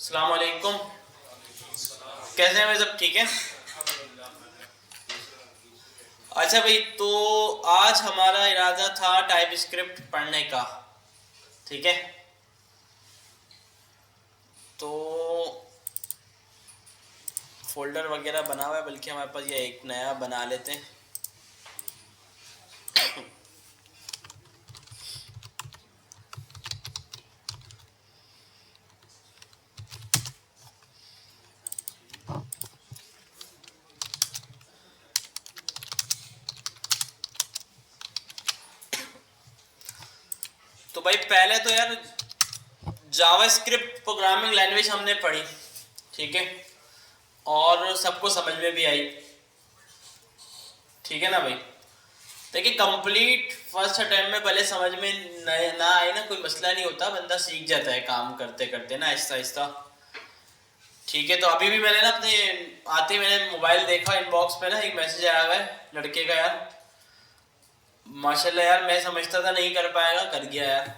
अस्सलाम वालेकुम। कैसे हैं भाई, सब ठीक है? अच्छा भाई, तो आज हमारा इरादा था टाइप स्क्रिप्ट पढ़ने का। ठीक है, तो फोल्डर वगैरह बना हुआ है, बल्कि हमारे पास ये एक नया बना लेते हैं। तो भाई पहले तो यार जावास्क्रिप्ट प्रोग्रामिंग लैंग्वेज हमने पढ़ी, ठीक है, और सबको समझ में भी आई। ठीक है ना भाई? देखिए, कंप्लीट फर्स्ट अटेम्प्ट में भले समझ में ना आए ना, कोई मसला नहीं होता, बंदा सीख जाता है काम करते करते ना, आहिस्ता आहिस्ता। ठीक है, तो अभी भी मैंने ना अपने आते ही मैंने मोबाइल देखा, इनबॉक्स में ना एक मैसेज आया हुआ है लड़के का। यार माशाल्लाह, यार मैं समझता था नहीं कर पाएगा, कर गया यार।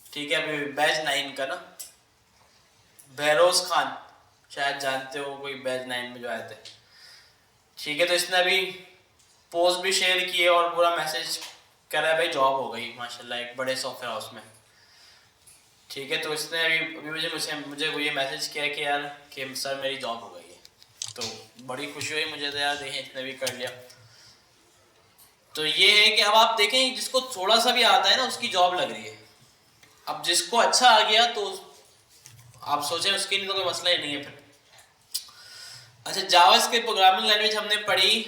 ठीक है, अभी बैच 9 का ना, बहरोज खान, शायद जानते हो, कोई बैच 9 में जो आए थे। ठीक है, तो इसने अभी पोस्ट भी शेयर किए और पूरा मैसेज करा है, भाई जॉब हो गई माशाल्लाह एक बड़े सॉफ्टवेयर हाउस में। ठीक है, तो इसने अभी अभी मुझे वो ये मैसेज किया कि यार कि सर मेरी जॉब हो गई है। तो बड़ी खुशी हुई मुझे, तो यार देखें इसने भी कर लिया। तो ये है कि अब आप देखें, जिसको थोड़ा सा भी आता है ना उसकी जॉब लग रही है। अब जिसको अच्छा आ गया तो आप सोचें उसके लिए तो कोई मसला ही नहीं है फिर। अच्छा, जावास्क्रिप्ट प्रोग्रामिंग लैंग्वेज हमने पढ़ी,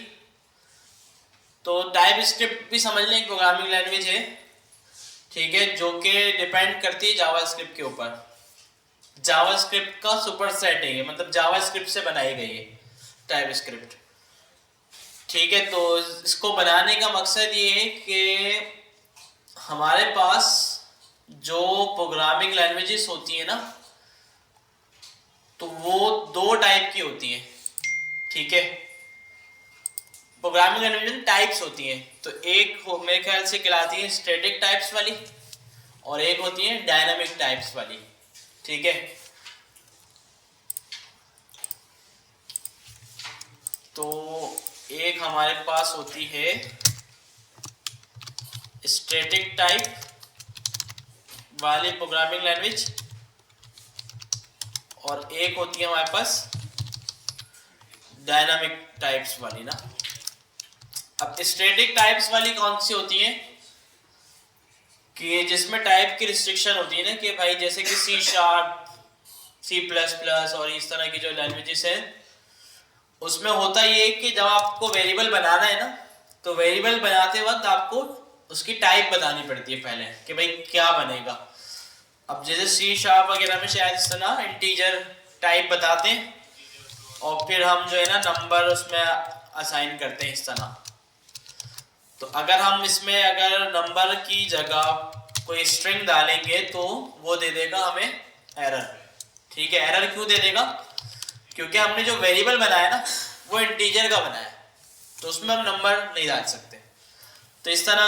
तो टाइप स्क्रिप्ट भी समझ लें एक प्रोग्रामिंग लैंग्वेज है। ठीक है, जो कि डिपेंड करती है जावास्क्रिप्ट के ऊपर। जावास्क्रिप्ट का सुपर सेट है ये, मतलब जावास्क्रिप्ट से बनाई गई है टाइप स्क्रिप्ट। ठीक है, तो इसको बनाने का मकसद ये है कि हमारे पास जो प्रोग्रामिंग लैंग्वेजेस होती है ना, तो वो दो टाइप की होती है। ठीक है, प्रोग्रामिंग लैंग्वेज में टाइप्स होती हैं, तो एक मेरे ख्याल से कहलाती है स्टैटिक टाइप्स वाली, और एक होती है डायनामिक टाइप्स वाली। ठीक है, तो एक हमारे पास होती है स्टैटिक टाइप वाली प्रोग्रामिंग लैंग्वेज, और एक होती है हमारे पास डायनामिक टाइप्स वाली ना। अब स्टैटिक टाइप्स वाली कौन सी होती है कि जिसमें टाइप की रिस्ट्रिक्शन होती है ना, कि भाई जैसे कि C sharp, C plus plus और इस तरह की जो लैंग्वेजेस हैं, उसमें होता ये कि जब आपको वेरिएबल बनाना है ना, तो वेरिएबल बनाते वक्त आपको उसकी टाइप बतानी पड़ती है पहले, कि भाई क्या बनेगा। अब जैसे सी शार्प वगैरह में शायद इस तरह इंटीजर टाइप बताते हैं, और फिर हम जो है ना नंबर उसमें असाइन करते हैं इस तरह। तो अगर हम इसमें अगर नंबर की जगह कोई स्ट्रिंग डालेंगे तो वो दे देगा हमें एरर। ठीक है, एरर क्यों दे देगा? क्योंकि हमने जो वेरिएबल बनाया ना वो इंटीजर का बनाया है, तो उसमें हम नंबर नहीं डाल सकते। तो इस तरह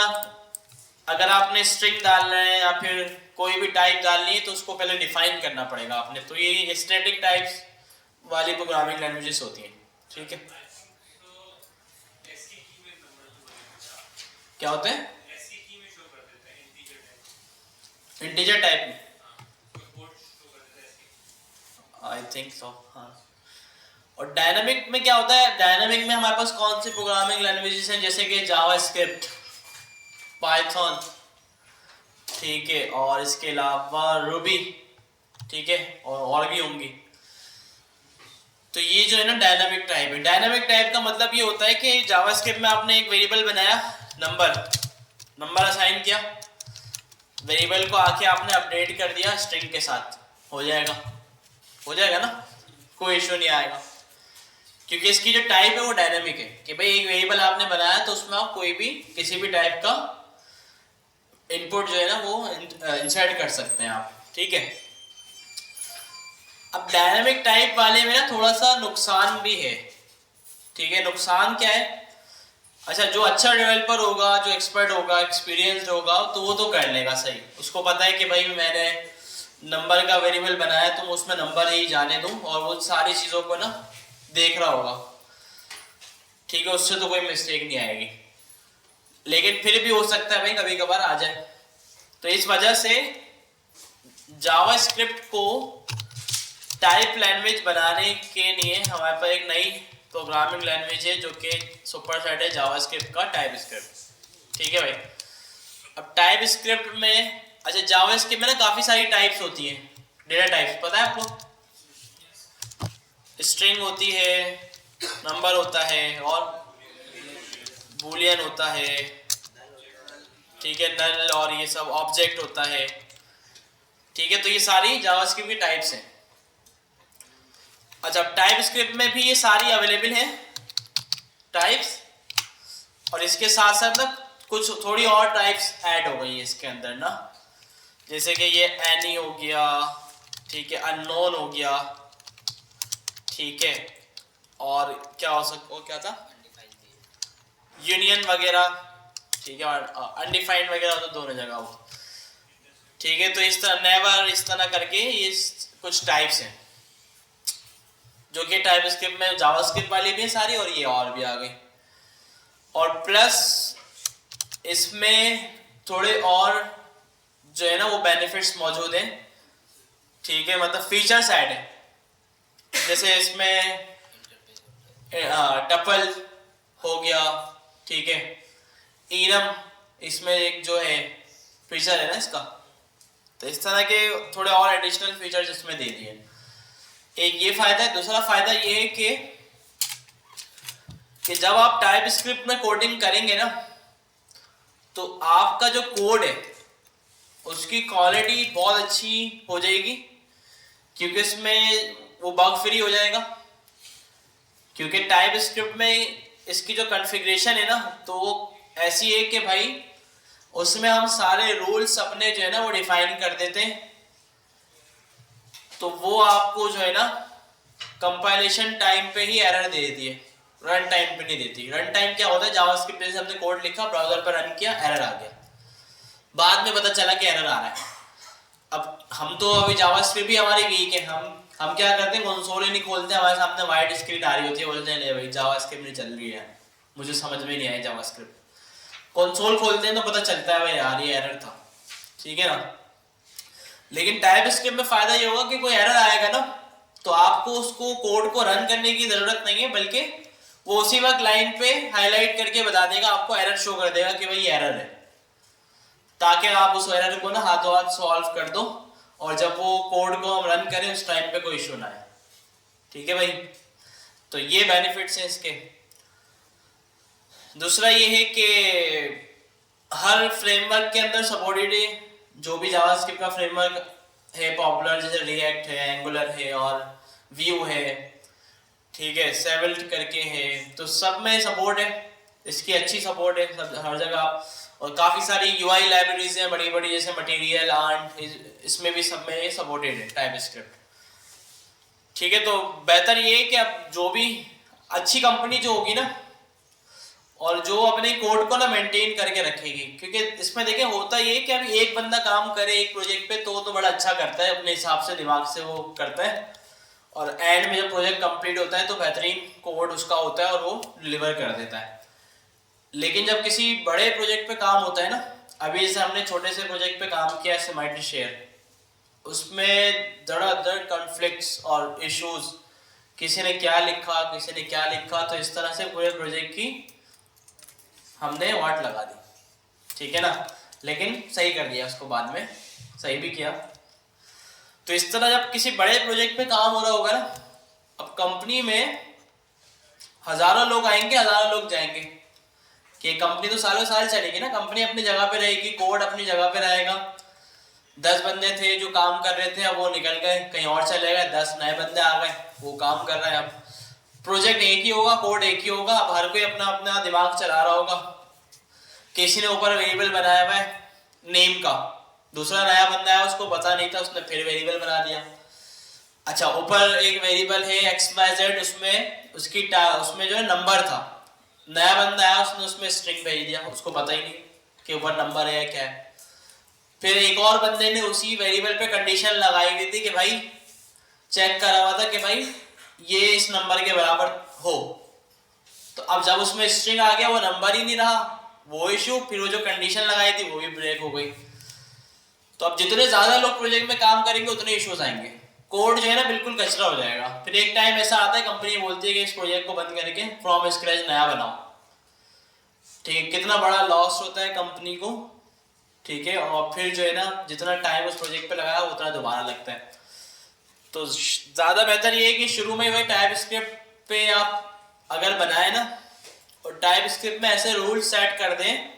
अगर आपने स्ट्रिंग डालना है या फिर कोई भी टाइप डालनी है, तो उसको पहले डिफाइन करना पड़ेगा आपने। तो ये स्टैटिक टाइप्स वाली प्रोग्रामिंग लैंग्वेजेस होती हैं। ठीक है, क्या होते हैं इंटीजर टाइप में? आई थिंक सो, हाँ। और डायनामिक में क्या होता है? डायनामिक में हमारे पास कौन सी प्रोग्रामिंग लैंग्वेजेस हैं, जैसे कि जावास्क्रिप्ट, पाइथन, ठीक है, और इसके अलावा रूबी, ठीक है, और भी होंगी। तो ये जो है ना डायनामिक टाइप है। डायनामिक टाइप का मतलब ये होता है कि जावास्क्रिप्ट में आपने एक वेरिएबल बनाया, नंबर, नंबर असाइन किया, वेरिएबल को आके आपने अपडेट कर दिया स्ट्रिंग के साथ, हो जाएगा, हो जाएगा ना, कोई इशू नहीं आएगा। क्योंकि इसकी जो टाइप है वो डायनामिक है, कि भाई एक वेरिएबल आपने बनाया तो उसमें आप कोई भी किसी भी टाइप का इनपुट जो है ना वो इंसर्ट कर सकते हैं आप। ठीक है, अब डायनामिक टाइप वाले में ना थोड़ा सा नुकसान भी है। ठीक है, नुकसान क्या है? अच्छा, जो अच्छा डेवलपर होगा, जो एक्सपर्ट होगा, एक्सपीरियंस्ड होगा, तो वो तो कर लेगा सही, उसको पता है कि भाई मैंने नंबर का वेरिएबल बनाया तो मैं उसमें नंबर ही जाने दूं और वो सारी चीज़ों को ना देख रहा होगा, ठीक है, उससे तो कोई मिस्टेक नहीं आएगी। लेकिन फिर भी हो सकता है भाई कभी कभार आ जाए। तो इस वजह से जावास्क्रिप्ट को टाइप लैंग्वेज बनाने के लिए हमारे पास एक नई प्रोग्रामिंग लैंग्वेज है जो कि सुपरसेट है जावास्क्रिप्ट का टाइप स्क्रिप्ट, ठीक है भाई। अब टाइप स्क्रिप्ट में, अच्छा जावास्क्रिप्ट में ना काफ़ी सारी टाइप्स होती हैं, डेटा टाइप्स पता है आपको? स्ट्रिंग होती है, नंबर होता है और बूलियन होता है, ठीक है, नल और ये सब ऑब्जेक्ट होता है, ठीक है। तो ये सारी जावास्क्रिप्ट की टाइप्स हैं। अच्छा टाइप स्क्रिप्ट में भी ये सारी अवेलेबल हैं टाइप्स, और इसके साथ साथ ना कुछ थोड़ी और टाइप्स ऐड हो गई है इसके अंदर ना, जैसे कि ये एनी हो गया, ठीक है, अननोन हो गया, ठीक है, और क्या हो सकता, वो क्या था, यूनियन वगैरह, ठीक है, और अनडिफाइंड वगैरह तो दोनों जगह हो, ठीक है। तो इस तरह नेवर, इस तरह करके ये कुछ टाइप्स हैं जो कि टाइप स्क्रिप्ट में जावास्क्रिप्ट वाली भी है सारी, और ये और भी आ गई। और प्लस इसमें थोड़े और जो है ना वो बेनिफिट्स मौजूद हैं, ठीक है, मतलब फीचर्स ऐड है। जैसे इसमें टपल हो गया, ठीक है, इनम इसमें एक जो है फीचर है ना इसका, तो इस तरह के थोड़े और एडिशनल फीचर्स इसमें दे दिए। एक ये फायदा है। दूसरा फायदा ये है कि जब आप टाइप स्क्रिप्ट में कोडिंग करेंगे ना तो आपका जो कोड है उसकी क्वालिटी बहुत अच्छी हो जाएगी, क्योंकि इसमें वो बग फ्री हो जाएगा। क्योंकि टाइप स्क्रिप्ट में इसकी जो कॉन्फ़िगरेशन है ना तो वो ऐसी है कि भाई उसमें हम सारे रूल्स अपने जो है ना वो डिफाइन कर देते हैं, तो वो आपको जो है ना कंपाइलेशन टाइम पे ही एरर दे देती है, रन टाइम पे नहीं देती। रन टाइम क्या होता है, जावास्क्रिप्ट में हमने कोड लिखा, ब्राउजर पर रन किया, एरर आ गया, बाद में पता चला कि एरर आ रहा है। अब हम तो अभी जावास्क्रिप्ट भी हमारी वीक है, हम क्या करते हैं, कंसोल ही नहीं खोलते, हमारे सामने वाइट स्क्रीन आ रही होती है, बोलते हैं ले भाई जावास्क्रिप्ट नहीं चल रही है, मुझे समझ में नहीं आया जावास्क्रिप्ट। कंसोल खोलते हैं तो पता चलता है भाई यार ये एरर था, ठीक है ना। लेकिन टाइप स्क्रिप्ट में फायदा ये होगा कि कोई एरर आएगा ना तो आपको उसको कोड को रन करने की जरूरत नहीं है, बल्कि वो उसी वक्त लाइन पे हाईलाइट करके बता देगा, आपको एरर शो कर देगा कि भाई एरर है, ताकि आप उस एरर को ना हाथों हाथ सॉल्व कर दो और जब वो कोड को हम रन करें उस टाइम पे कोई इशू ना आए, ठीक है भाई। तो ये बेनिफिट्स हैं इसके। दूसरा ये है कि हर फ्रेमवर्क के अंदर सपोर्टेड है, जो भी जावास्क्रिप्ट का फ्रेमवर्क है पॉपुलर, जैसे रिएक्ट है, एंगुलर है और व्यू है, ठीक है, सेवल्ट करके है, तो सब में सपोर्ट है, इसकी अच्छी सपोर्ट है सब हर जगह। और काफ़ी सारी यूआई लाइब्रेरीज हैं बड़ी बड़ी, जैसे मटेरियल, आर्ट, इसमें भी सब में सपोर्टेड है टाइप स्क्रिप्ट, ठीक है। तो बेहतर ये है कि अब जो भी अच्छी कंपनी जो होगी ना और जो अपने कोड को ना मेंटेन करके रखेगी, क्योंकि इसमें देखें होता ये कि अभी एक बंदा काम करे एक प्रोजेक्ट पे तो बड़ा अच्छा करता है, अपने हिसाब से दिमाग से वो करता है, और एंड में जब प्रोजेक्ट कंप्लीट होता है तो बेहतरीन कोड उसका होता है और वो डिलीवर कर देता है। लेकिन जब किसी बड़े प्रोजेक्ट पे काम होता है ना, अभी जैसे हमने छोटे से प्रोजेक्ट पे काम किया है माइटी शेयर, उसमें धड़ाधड़ कॉन्फ्लिक्ट्स और इश्यूज, किसी ने क्या लिखा किसी ने क्या लिखा, तो इस तरह से पूरे प्रोजेक्ट की हमने वाट लगा दी, ठीक है ना। लेकिन सही कर दिया उसको, बाद में सही भी किया। तो इस तरह जब किसी बड़े प्रोजेक्ट पे काम हो रहा होगा ना, अब कंपनी में हजारों लोग आएंगे हजारों लोग जाएंगे, कि कंपनी तो सालों साल चलेगी ना, कंपनी अपनी जगह पे रहेगी, कोड अपनी जगह पे रहेगा। 10 बंदे थे जो काम कर रहे थे, अब वो निकल गए कहीं और चले गए, 10 नए बंदे आ गए, वो काम कर रहे हैं। अब प्रोजेक्ट एक ही होगा, कोड एक ही होगा, अब हर कोई अपना अपना दिमाग चला रहा होगा। किसी ने ऊपर वेरिएबल बनाया हुआ है नेम का, दूसरा नया बंदा है उसको पता नहीं था, उसने फिर वेरिएबल बना दिया। अच्छा ऊपर एक वेरिएबल है XYZ, उसमें उसमें जो है नंबर था, नया बंदा आया उसने उसमें स्ट्रिंग भेज दिया, उसको पता ही नहीं कि ऊपर नंबर है या क्या है। फिर एक और बंदे ने उसी वेरिएबल पे कंडीशन लगाई हुई थी कि भाई चेक करा हुआ था कि भाई ये इस नंबर के बराबर हो, तो अब जब उसमें स्ट्रिंग आ गया वो नंबर ही नहीं रहा, वो इशू, फिर वो जो कंडीशन लगाई थी वो भी ब्रेक हो गई। तो अब जितने ज्यादा लोग प्रोजेक्ट में काम करेंगे उतने इश्यूज आएंगे, कोड जो है ना बिल्कुल कचरा हो जाएगा। फिर एक टाइम ऐसा आता है कंपनी बोलती है कि इस प्रोजेक्ट को बंद करके फ्रॉम स्क्रैच नया बनाओ। ठीक है, कितना बड़ा लॉस होता है कंपनी को। ठीक है, और फिर जो है ना जितना टाइम उस प्रोजेक्ट पे लगाया उतना दोबारा लगता है। तो ज्यादा बेहतर ये है कि शुरू में वही टाइप स्क्रिप्ट पे आप अगर बनाए ना, और टाइप स्क्रिप्ट में ऐसे रूल्स सेट कर दें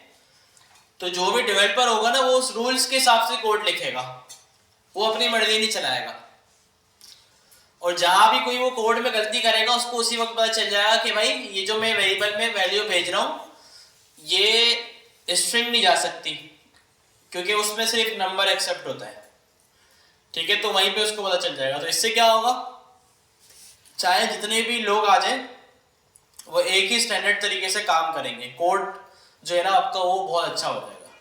तो जो भी डेवलपर होगा ना वो उस रूल्स के हिसाब से कोड लिखेगा, वो अपनी मर्जी नहीं चलाएगा। और जहां भी कोई वो कोड में गलती करेगा उसको उसी वक्त पता चल जाएगा कि भाई ये जो मैं वेरिएबल में वैल्यू भेज रहा हूं ये स्ट्रिंग नहीं जा सकती, क्योंकि उसमें सिर्फ नंबर एक्सेप्ट होता है। ठीक है, तो वहीं पे उसको पता चल जाएगा। तो इससे क्या होगा, चाहे जितने भी लोग आ जाएं वो एक ही स्टैंडर्ड तरीके से काम करेंगे, कोड जो है ना आपका वो बहुत अच्छा हो जाएगा।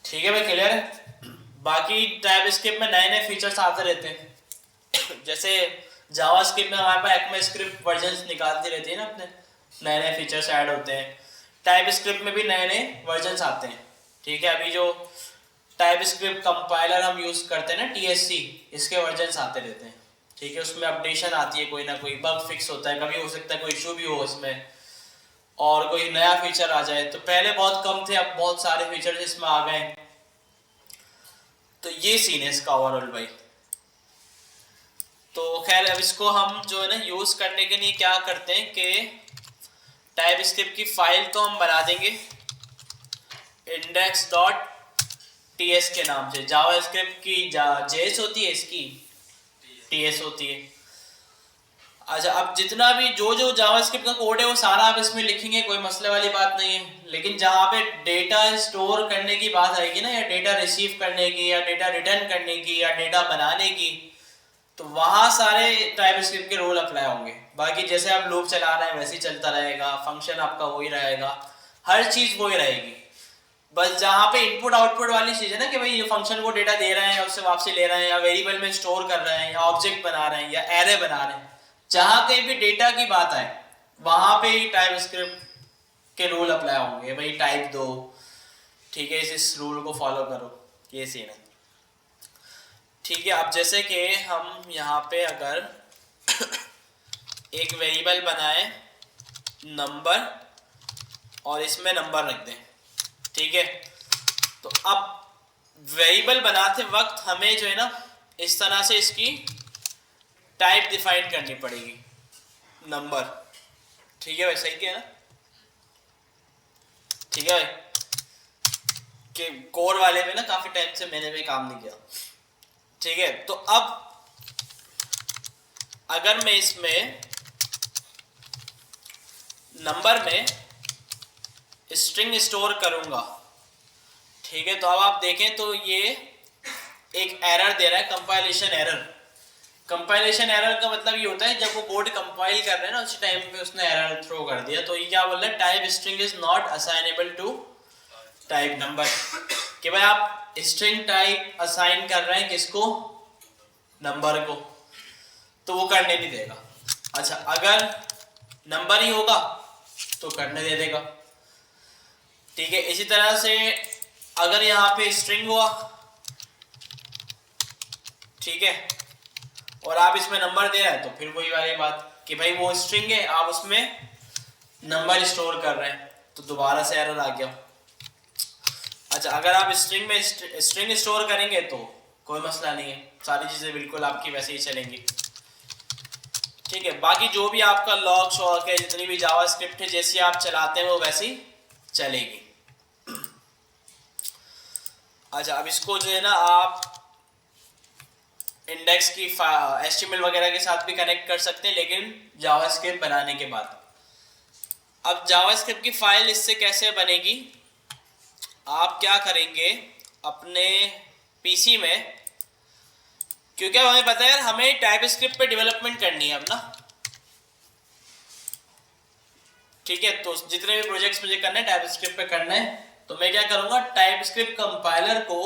ठीक है भाई, क्लियर है। बाकी टाइप स्क्रिप्ट में नए नए फीचर्स आते रहते हैं जैसे जावा स्क्रिप्ट में हमारे पास एक्मे स्क्रिप्ट वर्जन निकालती रहती है ना, अपने नए नए फीचर्स ऐड होते हैं। टाइप स्क्रिप्ट में भी नए नए वर्जन आते हैं। ठीक है, अभी जो टाइप स्क्रिप्ट कंपाइलर हम यूज करते हैं ना TSC, इसके वर्जन आते रहते हैं। ठीक है, उसमें अपडेशन आती है, कोई ना कोई बग फिक्स होता है, कभी हो सकता है कोई इशू भी हो इसमें, और कोई नया फीचर आ जाए। तो पहले बहुत कम थे, अब बहुत सारे फीचर इसमें आ गए। तो ये सीन है इसका ओवरऑल भाई। तो खैर अब इसको हम जो है ना यूज करने के लिए क्या करते हैं कि टाइप स्क्रिप्ट की फाइल तो हम बना देंगे index.ts के नाम से। जावा स्क्रिप्ट की JS होती है, इसकी TS होती है। अच्छा, अब जितना भी जो जो जावास्क्रिप्ट का कोड है वो सारा आप इसमें लिखेंगे, कोई मसले वाली बात नहीं है। लेकिन जहाँ पे डेटा स्टोर करने की बात आएगी ना, या डेटा रिसीव करने की, या डेटा रिटर्न करने की, या डेटा बनाने की, तो वहाँ सारे टाइप स्क्रिप्ट के रूल अप्लाई होंगे। बाकी जैसे आप लूप चला रहे हैं वैसे ही चलता रहेगा, फंक्शन आपका वही रहेगा, हर चीज़ वही रहेगी। बस जहाँ पे इनपुट आउटपुट वाली चीज़ है ना कि भाई ये फंक्शन को डेटा दे रहे हैं, उससे वापसी ले रहे हैं, या वेरिएबल में स्टोर कर रहे हैं, या ऑब्जेक्ट बना रहे हैं, या एरे बना रहे हैं, जहां कहीं भी डेटा की बात आए वहां पे ही टाइप स्क्रिप्ट के रूल अप्लाई होंगे। भाई टाइप दो, ठीक है, इस रूल को फॉलो करो, ये सीन है। ठीक है, अब जैसे कि हम यहाँ पे अगर एक वेरिएबल बनाए नंबर और इसमें नंबर रख दें, ठीक है, तो अब वेरिएबल बनाते वक्त हमें जो है ना इस तरह से इसकी टाइप डिफाइन करनी पड़ेगी, नंबर। ठीक है भाई, सही किया ना। ठीक है भाई, कि कोर वाले में ना काफी टाइम से मैंने भी काम नहीं किया। ठीक है, तो अब अगर मैं इसमें नंबर में स्ट्रिंग स्टोर करूंगा, ठीक है, तो अब आप देखें तो ये एक एरर दे रहा है, कंपाइलेशन एरर। कंपाइलेशन एरर का मतलब ये होता है जब वो कोड कंपाइल कर रहे हैं ना उसी टाइम पे उसने एरर थ्रो कर दिया। तो ये क्या बोल रहा है, type string is not assignable to type number, कि भाई आप स्ट्रिंग टाइप असाइन कर रहे हैं किसको, नंबर को, तो वो करने नहीं देगा। अच्छा, अगर नंबर ही होगा तो करने दे देगा। ठीक है, इसी तरह से अगर यहाँ पे स्ट्रिंग हुआ, ठीक है, और आप इसमें नंबर दे रहे हैं, तो फिर वही वाली बात कि भाई वो स्ट्रिंग है, आप उसमें नंबर स्टोर कर रहे हैं, तो दोबारा से एरर आ गया। अच्छा, अगर आप स्ट्रिंग में स्ट्रिंग स्टोर करेंगे तो कोई मसला नहीं है, सारी चीज़ें बिल्कुल आपकी वैसे ही चलेंगी। ठीक है, बाकी जो भी आपका लॉग शॉक है, जितनी भी जावास्क्रिप्ट है, जैसी आप चलाते हैं वो वैसी चलेगी। अच्छा, अब इसको जो है ना आप इंडेक्स की HTML वगैरह के साथ भी कनेक्ट कर सकते हैं, लेकिन जावास्क्रिप्ट बनाने के बाद। अब जावास्क्रिप्ट की फाइल इससे कैसे बनेगी, आप क्या करेंगे अपने पीसी में, क्योंकि अब हमें पता है यार हमें टाइप स्क्रिप्ट पे डेवलपमेंट करनी है अब ना। ठीक है, तो जितने भी प्रोजेक्ट्स मुझे करने हैं टाइप स्क्रिप्ट पे करना है, तो मैं क्या करूंगा, टाइप स्क्रिप्ट कंपाइलर को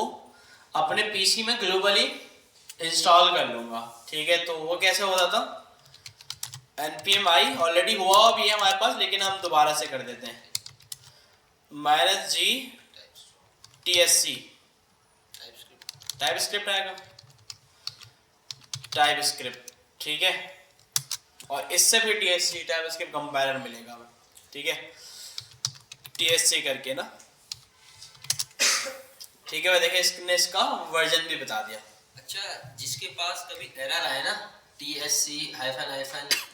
अपने पीसी में ग्लोबली इंस्टॉल कर लूंगा। ठीक है, तो वो कैसे होता था, npm i ऑलरेडी हुआ भी है हमारे पास, लेकिन हम दोबारा से कर देते हैं, -g tsc टाइप स्क्रिप्ट आएगा, टाइप स्क्रिप्ट। ठीक है, और इससे भी tsc टाइप स्क्रिप्ट कंपाइलर मिलेगा हमें। ठीक है, tsc करके ना। ठीक है, देखिए इसने इसका वर्जन भी बता दिया। अच्छा, जिसके पास कभी एरर आए ना tsc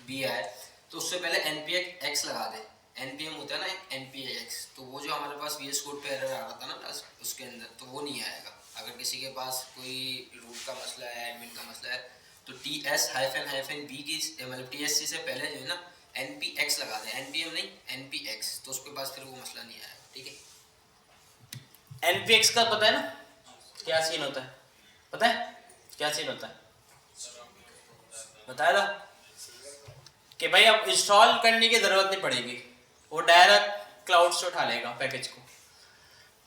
-b आए, तो उससे पहले npx लगा दे। npm होता है ना npx, तो वो जो हमारे पास VS कोड पे एरर आ रहा था ना उसके अंदर, तो वो नहीं आएगा। अगर किसी के पास कोई रूट का मसला है, एडमिन का मसला है, तो ts-b की मतलब tsc से पहले जो है ना npx लगा दे, npm नहीं npx, तो उसके पास फिर वो मसला नहीं आएगा। ठीक है, npx का पता है ना क्या सीन होता है, पता है क्या सीन होता है, बताया था कि भाई अब इंस्टॉल करने की जरूरत नहीं पड़ेगी, वो डायरेक्ट क्लाउड से उठा लेगा पैकेज को।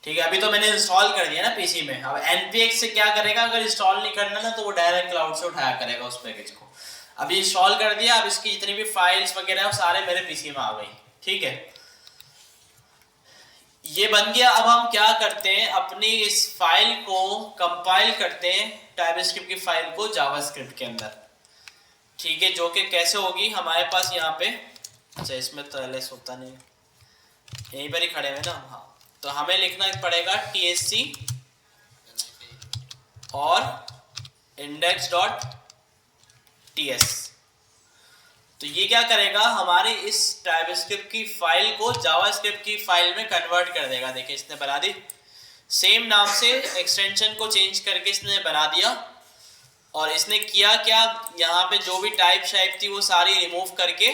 ठीक है, अभी तो मैंने इंस्टॉल कर दिया ना पीसी में, अब npx से क्या करेगा, अगर इंस्टॉल नहीं करना ना तो वो डायरेक्ट क्लाउड से उठाया करेगा उस पैकेज को। अभी इंस्टॉल कर दिया, अब इसकी जितनी भी फाइल्स वगैरह है सारे मेरे पीसी में आ गई। ठीक है, ये बन गया। अब हम क्या करते हैं, अपनी इस फाइल को कंपाइल करते हैं, टाइपस्क्रिप्ट की फाइल को जावास्क्रिप्ट के अंदर। ठीक है, जो कि कैसे होगी हमारे पास यहाँ पे, अच्छा इसमें तो एलएस होता नहीं, यहीं पर ही खड़े हुए ना। हाँ, तो हमें लिखना पड़ेगा tsc और index.ts। तो ये क्या करेगा, हमारी इस टाइपस्क्रिप्ट की फाइल को जावास्क्रिप्ट की फाइल में कन्वर्ट कर देगा। देखिए इसने बना दी, सेम नाम से एक्सटेंशन को चेंज करके इसने बना दिया। और इसने किया क्या, यहाँ पे जो भी टाइप शाइप थी वो सारी रिमूव करके,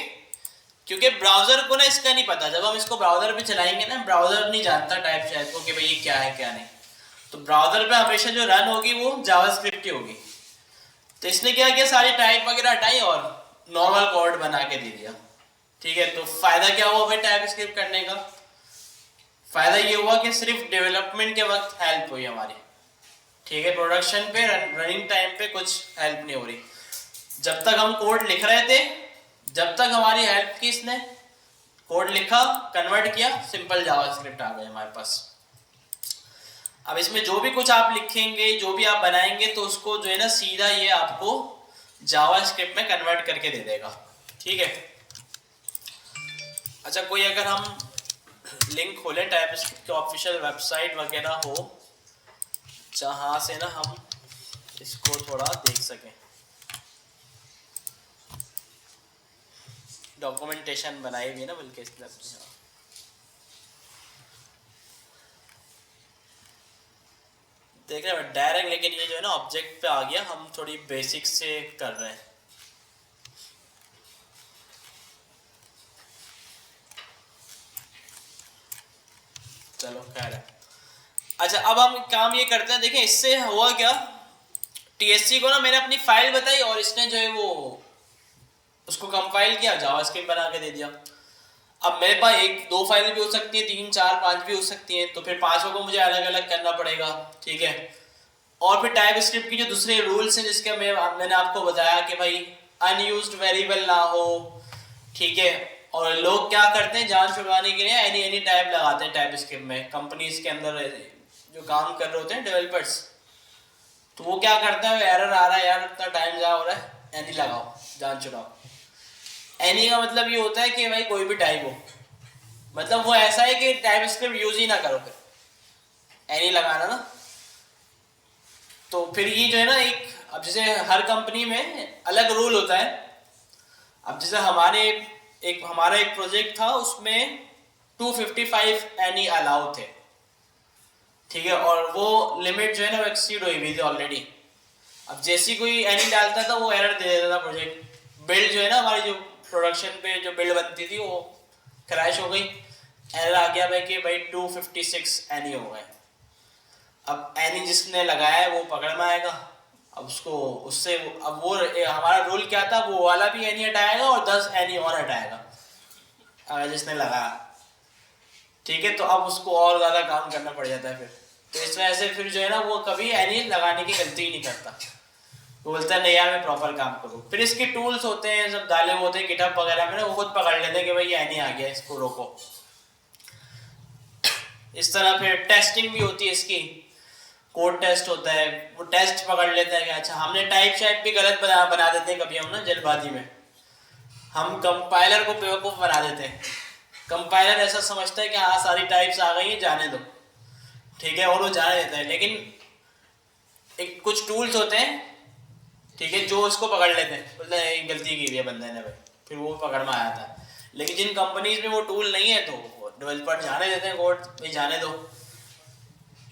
क्योंकि ब्राउजर को ना इसका नहीं पता, जब हम इसको ब्राउजर पे चलाएंगे ना, ब्राउजर नहीं जानता टाइप शाइप को कि भाई ये क्या है क्या नहीं, तो ब्राउजर पे हमेशा जो रन होगी वो जावास्क्रिप्ट की होगी। तो इसने क्या किया, सारी टाइप वगैरह हटाई और नॉर्मल कोड बना के दे दिया। ठीक है, तो फायदा क्या हुआ भाई टाइप स्क्रिप्ट करने का, फायदा ये हुआ कि सिर्फ डेवलपमेंट के वक्त हेल्प हुई हमारी। ठीक है, प्रोडक्शन पे रनिंग टाइम पे कुछ हेल्प नहीं हो रही। जब तक हम कोड लिख रहे थे, जब तक हमारी हेल्प की इसने, कोड लिखा, कन्वर्ट किया, सिंपल जावास्क्रिप्ट आ गई हमारे पास। अब इसमें जो भी कुछ आप लिखेंगे, जो भी आप बनाएंगे, तो उसको जो है ना सीधा ये आपको जावास्क्रिप्ट में कन्वर्ट करके दे देगा। ठीक है, अच्छा कोई अगर हम लिंक खोलें टाइपस्क्रिप्ट की ऑफिशियल वेबसाइट वगैरह हो, जहाँ से ना हम इसको थोड़ा देख सकें, डॉक्यूमेंटेशन बनाई हुई है ना बल्कि इस देख रहे हैं डायरेक्ट, लेकिन ये जो है ना ऑब्जेक्ट पे आ गया, हम थोड़ी बेसिक से कर रहे हैं। चलो खैर है। अच्छा अब हम काम ये करते हैं, देखें इससे हुआ क्या, टीएससी को ना मैंने अपनी फाइल बताई और इसने जो है वो उसको कंपाइल किया, जावास्क्रिप्ट बना के दे दिया। अब मेरे पास एक दो फाइल भी हो सकती है, 3 4 5 भी हो सकती हैं, तो फिर पांचों को मुझे अलग अलग करना पड़ेगा। ठीक है, और फिर टाइप स्क्रिप्ट की जो दूसरे रूल्स हैं, जिसके मैंने आपको बताया कि भाई अनयूज्ड वेरिएबल ना हो। ठीक है, और लोग क्या करते हैं जान छुड़वाने के लिए एनी टाइप लगाते हैं टाइप स्क्रिप्ट में, कंपनीज के अंदर जो काम कर रहे होते हैं डेवलपर्स, तो वो क्या करते हैं, एरर आ रहा है यार, इतना टाइम जा हो रहा है, एनी लगाओ, जान छुड़ाओ। एनी का मतलब ये होता है कि भाई कोई भी टाइप हो, मतलब वो ऐसा है कि टाइप स्क्रिप्ट यूज ही ना करो, फिर एनी लगाना ना। तो फिर ये जो है ना एक, अब जैसे हर कंपनी में अलग रूल होता है। अब जैसे हमारा एक प्रोजेक्ट था, उसमें 255 एनी अलाउ थे। ठीक है, और वो लिमिट जो है ना वो एक्सीड हुई हुई थी ऑलरेडी। अब जैसी कोई एनी डालता था वो एरर दे देता था, प्रोजेक्ट बिल्ड जो है ना हमारी जो प्रोडक्शन पे जो बिल्ड बनती थी वो क्रैश हो गई, एरर आ गया भाई कि भाई 256 एनी हो गए। अब एनी जिसने लगाया है वो पकड़ में आएगा, अब उसको उससे अब वो हमारा रूल क्या था, वो वाला भी एनी हटाएगा और 10 एनी और हटाएगा अगर जिसने लगाया। ठीक है, तो अब उसको और ज़्यादा काम करना पड़ जाता है फिर। तो इस वजह से फिर जो है ना वो कभी एनी लगाने की गलती ही नहीं करता, वो बोलता है नहीं यार मैं प्रॉपर काम करूँ। फिर इसके टूल्स होते हैं, सब डाले हुए होते हैं गिटहब वगैरह में ना, वो खुद पकड़ लेते हैं कि भाई ये एनी आ गया, इसको रोको। इस तरह फिर टेस्टिंग भी होती है इसकी, कोड टेस्ट होता है, वो टेस्ट पकड़ लेता है कि अच्छा हमने टाइप शाइप भी गलत बना देते हैं कभी हम ना जल्दबाजी में, हम कंपाइलर को बेवकूफ़ बना देते हैं। कंपाइलर ऐसा समझता है कि हाँ सारी टाइप्स आ गई हैं जाने दो, ठीक है, और वो जाने देता है। लेकिन एक कुछ टूल्स होते हैं, ठीक है, जो उसको पकड़ लेते हैं, बोलते हैं ये गलती की है बंदे ने भाई, फिर वो पकड़ में आया था। लेकिन जिन कंपनीज में वो टूल नहीं है तो डेवलपर जाने देते हैं कोड भाई जाने दो,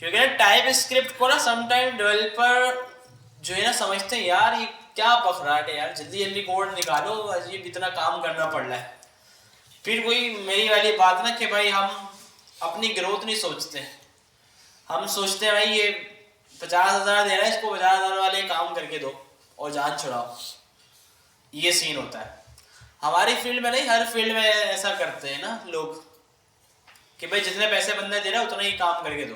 क्योंकि ना टाइप स्क्रिप्ट को ना समटाइम डेवलपर जो है ना समझते हैं यार ये क्या पखराट है यार, जल्दी जल्दी कोड निकालो, अजीब इतना काम करना पड़ रहा है। फिर वही मेरी वाली बात ना कि भाई हम अपनी ग्रोथ नहीं सोचते, हम सोचते हैं भाई ये 50,000 दे रहा है, इसको 50,000 वाले काम करके दो और जान छुड़ाओ, ये सीन होता है। हमारी फील्ड में नहीं, हर फील्ड में ऐसा करते हैं ना लोग कि भाई जितने पैसे बंदे दे रहा है उतना ही काम करके दो,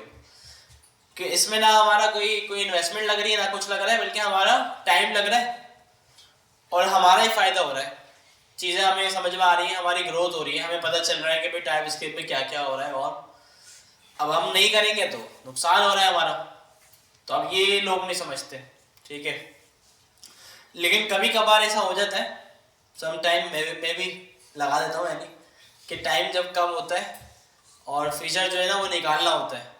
कि इसमें ना हमारा कोई इन्वेस्टमेंट लग रही है ना कुछ लग रहा है, बल्कि हमारा टाइम लग रहा है और हमारा ही फायदा हो रहा है, चीज़ें हमें समझ में आ रही है, हमारी ग्रोथ हो रही है, हमें पता चल रहा है कि भाई टाइप स्क्रिप्ट में क्या क्या हो रहा है, और अब हम नहीं करेंगे तो नुकसान हो रहा है हमारा। तो अब ये लोग नहीं समझते, ठीक है। लेकिन कभी कभार ऐसा हो जाता है, सम टाइम मैं भी लगा देता हूँ यानी कि टाइम जब कम होता है और फीचर जो है ना वो निकालना होता है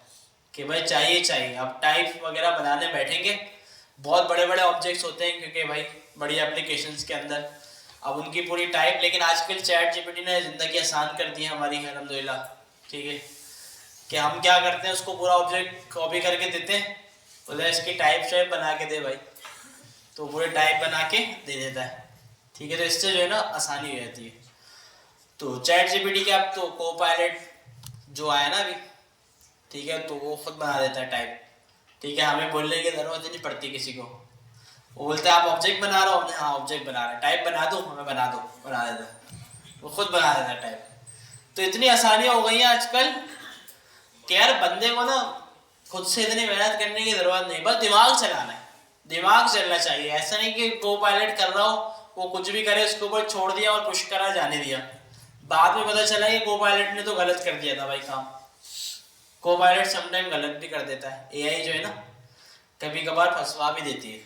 कि भाई चाहिए अब टाइप वगैरह बनाने बैठेंगे, बहुत बड़े बड़े ऑब्जेक्ट्स होते हैं क्योंकि भाई बड़ी एप्लीकेशंस के अंदर अब उनकी पूरी टाइप, लेकिन आजकल चैट जीपीटी ने ज़िंदगी आसान कर दी है हमारी अल्हम्दुलिल्लाह, ठीक है, कि हम क्या करते हैं उसको पूरा ऑब्जेक्ट कॉपी करके देते हैं, बोले इसकी टाइप शाइप बना के दे भाई, तो पूरे टाइप बना के दे देता है, ठीक है। तो इससे जो है ना आसानी हो जाती है। तो चैट जीपीटी के अब तो को पायलट जो आया ना अभी, ठीक है, तो वो खुद बना देता है टाइप, ठीक है, हमें बोलने की ज़रूरत ही नहीं पड़ती किसी को, वो बोलता है आप ऑब्जेक्ट बना रहे हो, हाँ ऑब्जेक्ट बना रहे हैं, टाइप बना दो, हमें बना दो, बना देता है, वो खुद बना देता है टाइप। तो इतनी आसानियाँ हो गई हैं आजकल कि यार बंदे को ना खुद से इतनी मेहनत करने की ज़रूरत नहीं, बस दिमाग चलाना है, दिमाग चलना चाहिए। ऐसा नहीं कि को पायलट कर रहा हो वो कुछ भी करे उसके ऊपर छोड़ दिया और पुश करा जाने दिया, बाद में पता चला कि को पायलट ने तो गलत कर दिया था भाई काम। को पायलट समटाइम गलत भी कर देता है, एआई जो है ना कभी कभार फंसवा भी देती है,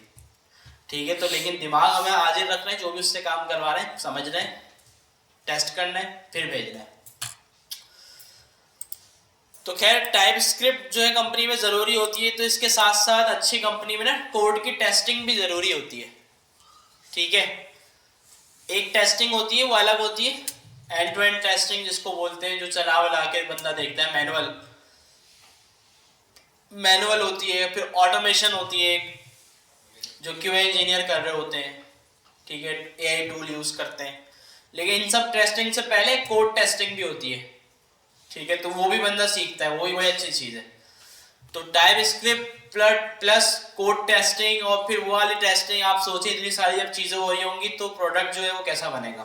ठीक है। तो लेकिन दिमाग हमें हाजिर रखना है, जो भी उससे काम करवा रहे हैं समझना है, टेस्ट करना है, फिर भेजना है। तो खैर टाइप स्क्रिप्ट जो है कंपनी में ज़रूरी होती है, तो इसके साथ साथ अच्छी कंपनी में ना कोड की टेस्टिंग भी ज़रूरी होती है, ठीक है। एक टेस्टिंग होती है वो अलग होती है, एंड टू एंड टेस्टिंग जिसको बोलते हैं, जो चला वला के बंदा देखता है, मैनुअल होती है। फिर ऑटोमेशन होती है जो क्यूए इंजीनियर कर रहे होते हैं, ठीक है, एआई टूल यूज़ करते हैं। लेकिन इन सब टेस्टिंग से पहले कोड टेस्टिंग भी होती है, ठीक है, तो वो भी बंदा सीखता है, वो भी बड़ी अच्छी चीज़ है। तो type script plus code testing और फिर वो वाली टेस्टिंग, आप सोचिए इतनी सारी जब चीज़ें हो रही होंगी तो प्रोडक्ट जो है वो कैसा बनेगा,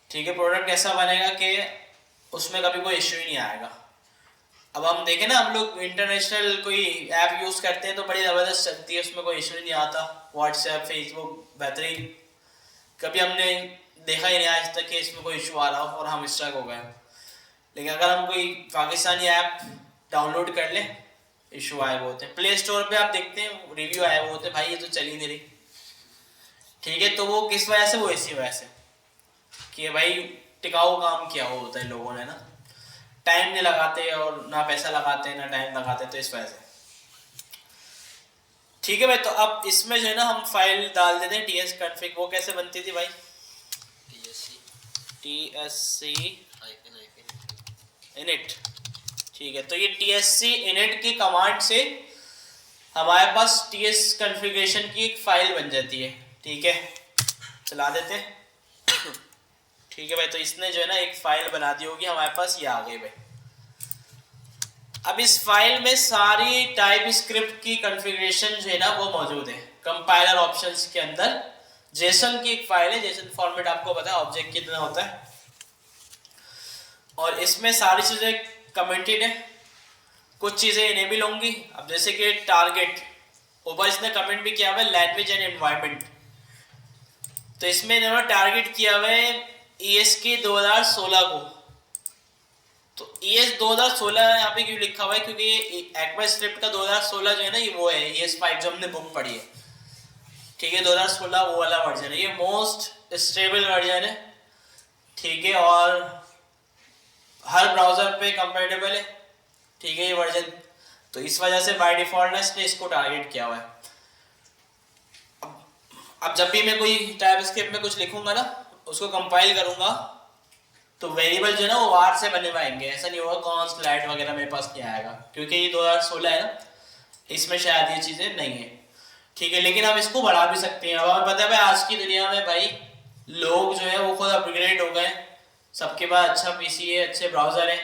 ठीक है, प्रोडक्ट कैसा बनेगा कि उसमें कभी कोई इश्यू ही नहीं आएगा। अब हम देखें ना, हम लोग इंटरनेशनल कोई ऐप यूज़ करते हैं तो बड़ी ज़बरदस्त चलती है, उसमें कोई इश्यू नहीं आता, व्हाट्सएप फेसबुक बेहतरीन, कभी हमने देखा ही नहीं आज तक कि इसमें कोई इशू आ रहा हो और हम स्ट्रक हो गए। लेकिन अगर हम कोई पाकिस्तानी ऐप डाउनलोड कर लें, इशू आए हुए होते हैं, प्ले स्टोर पे आप देखते हैं रिव्यू आए हुए होते हैं, भाई ये तो चल ही नहीं रही, ठीक है। तो वो किस वजह से, वो इसी वजह से कि भाई टिकाऊ काम किया हुआ होता है लोगों ने ना, टाइम नहीं लगाते और ना पैसा लगाते ना टाइम लगाते, तो इस वजह से, ठीक है भाई। तो अब इसमें जो है ना हम फाइल डाल देते हैं टीएस कॉन्फ़िग, वो कैसे बनती थी भाई, TSC init, ठीक है। तो ये TSC init की कमांड से हमारे पास TS कॉन्फ़िगरेशन की एक फाइल बन जाती है, ठीक है, चला देते हैं, ठीक है भाई। तो इसने जो है ना एक फाइल बना दी होगी हमारे पास, ये आ गई भाई। अब इस फाइल में सारी टाइप स्क्रिप्ट की कॉन्फ़िगरेशन जो है ना वो मौजूद है, कंपाइलर ऑप्शंस के अंदर जेसन की एक फाइल है, जेसन फॉर्मेट आपको पता है ऑब्जेक्ट कितना होता है, और इसमें सारी चीज़ें कमिटेड है, कुछ चीज़ें इनेबल होंगी। अब जैसे कि टारगेट, ऊपर इसने कमेंट भी किया हुआ है लैंग्वेज एंड एनवायरनमेंट, तो इसमें इन्होंने टारगेट किया हुआ है ES के 2016 को। तो ES 2016 यहाँ पे क्यों लिखा हुआ है, क्योंकि ये ECMAScript का 2016 जो है ना, ये वो है ES5 जो हमने बुक पढ़ी है, ठीक है। 2016 वो वाला वर्जन है, ये मोस्ट स्टेबल वर्जन है, ठीक है, और हर ब्राउजर पे कंपेटेबल है, ठीक है ये वर्जन। तो इस वजह से बाय डिफॉल्ट ने इसको टारगेट किया हुआ है। अब जब भी मैं कोई टाइपस्क्रिप्ट में कुछ लिखूंगा ना, उसको कंपाइल करूंगा, तो वेरिएबल जो है ना वो बाहर से बने हुए आएंगे, ऐसा नहीं होगा कॉन्स्ट लाइट वगैरह मेरे पास नहीं आएगा, क्योंकि ये 2016 है ना, इसमें शायद ये चीज़ें नहीं है, ठीक है। लेकिन हम इसको बढ़ा भी सकते हैं। अब हमें पता है भाई आज की दुनिया में भाई लोग जो है वो खुद अपग्रेड हो गए, सबके पास अच्छा पीसी है, अच्छे ब्राउज़र है,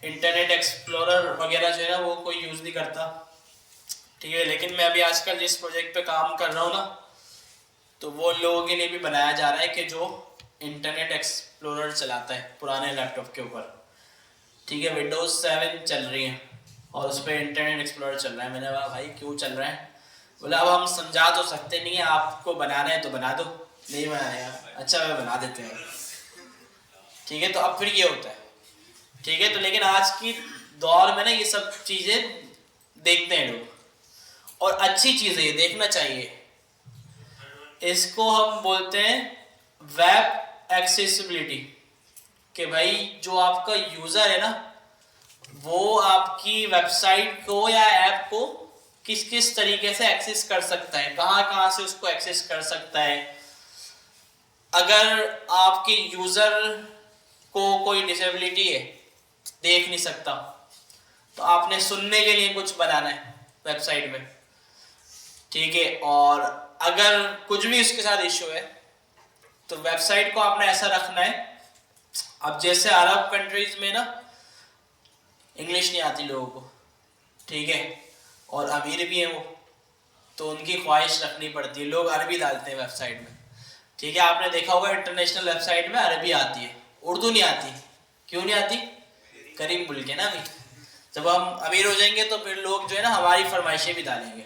इंटरनेट एक्सप्लोरर वगैरह जो है ना वो कोई यूज़ नहीं करता, ठीक है। लेकिन मैं अभी आजकल जिस प्रोजेक्ट पे काम कर रहा हूँ ना, तो वो लोगों के लिए भी बनाया जा रहा है कि जो इंटरनेट एक्सप्लोरर चलाता है पुराने लैपटॉप के ऊपर, ठीक है। विंडोज 7 चल रही है और उस पर इंटरनेट एक्सप्लोरर चल रहा है। मैंने कहा भाई क्यों चल रहा है, बोला अब हम समझा तो सकते नहीं है, आपको बनाना है तो बना दो, नहीं बनाना यार अच्छा मैं बना देते हैं, ठीक है। तो अब फिर ये होता है, ठीक है। तो लेकिन आज की दौर में ना ये सब चीज़ें देखते हैं लोग, और अच्छी चीज़ है ये, देखना चाहिए। इसको हम बोलते हैं वेब एक्सेसिबिलिटी, कि भाई जो आपका यूज़र है ना, वो आपकी वेबसाइट को या ऐप को किस किस तरीके से एक्सेस कर सकता है, कहाँ कहाँ से उसको एक्सेस कर सकता है। अगर आपके यूज़र को कोई डिसेबिलिटी है, देख नहीं सकता, तो आपने सुनने के लिए कुछ बनाना है वेबसाइट में, ठीक है। और अगर कुछ भी उसके साथ इश्यू है, तो वेबसाइट को आपने ऐसा रखना है। अब जैसे अरब कंट्रीज में ना इंग्लिश नहीं आती लोगों को, ठीक है, और अमीर भी है वो, तो उनकी ख्वाहिश रखनी पड़ती है, लोग अरबी डालते हैं वेबसाइट में, ठीक है। आपने देखा होगा इंटरनेशनल वेबसाइट में अरबी आती है, उर्दू नहीं आती। क्यों नहीं आती, गरीब मुल्क है ना अभी, जब हम अमीर हो जाएंगे तो फिर लोग जो है ना हमारी फरमाइशें भी डालेंगे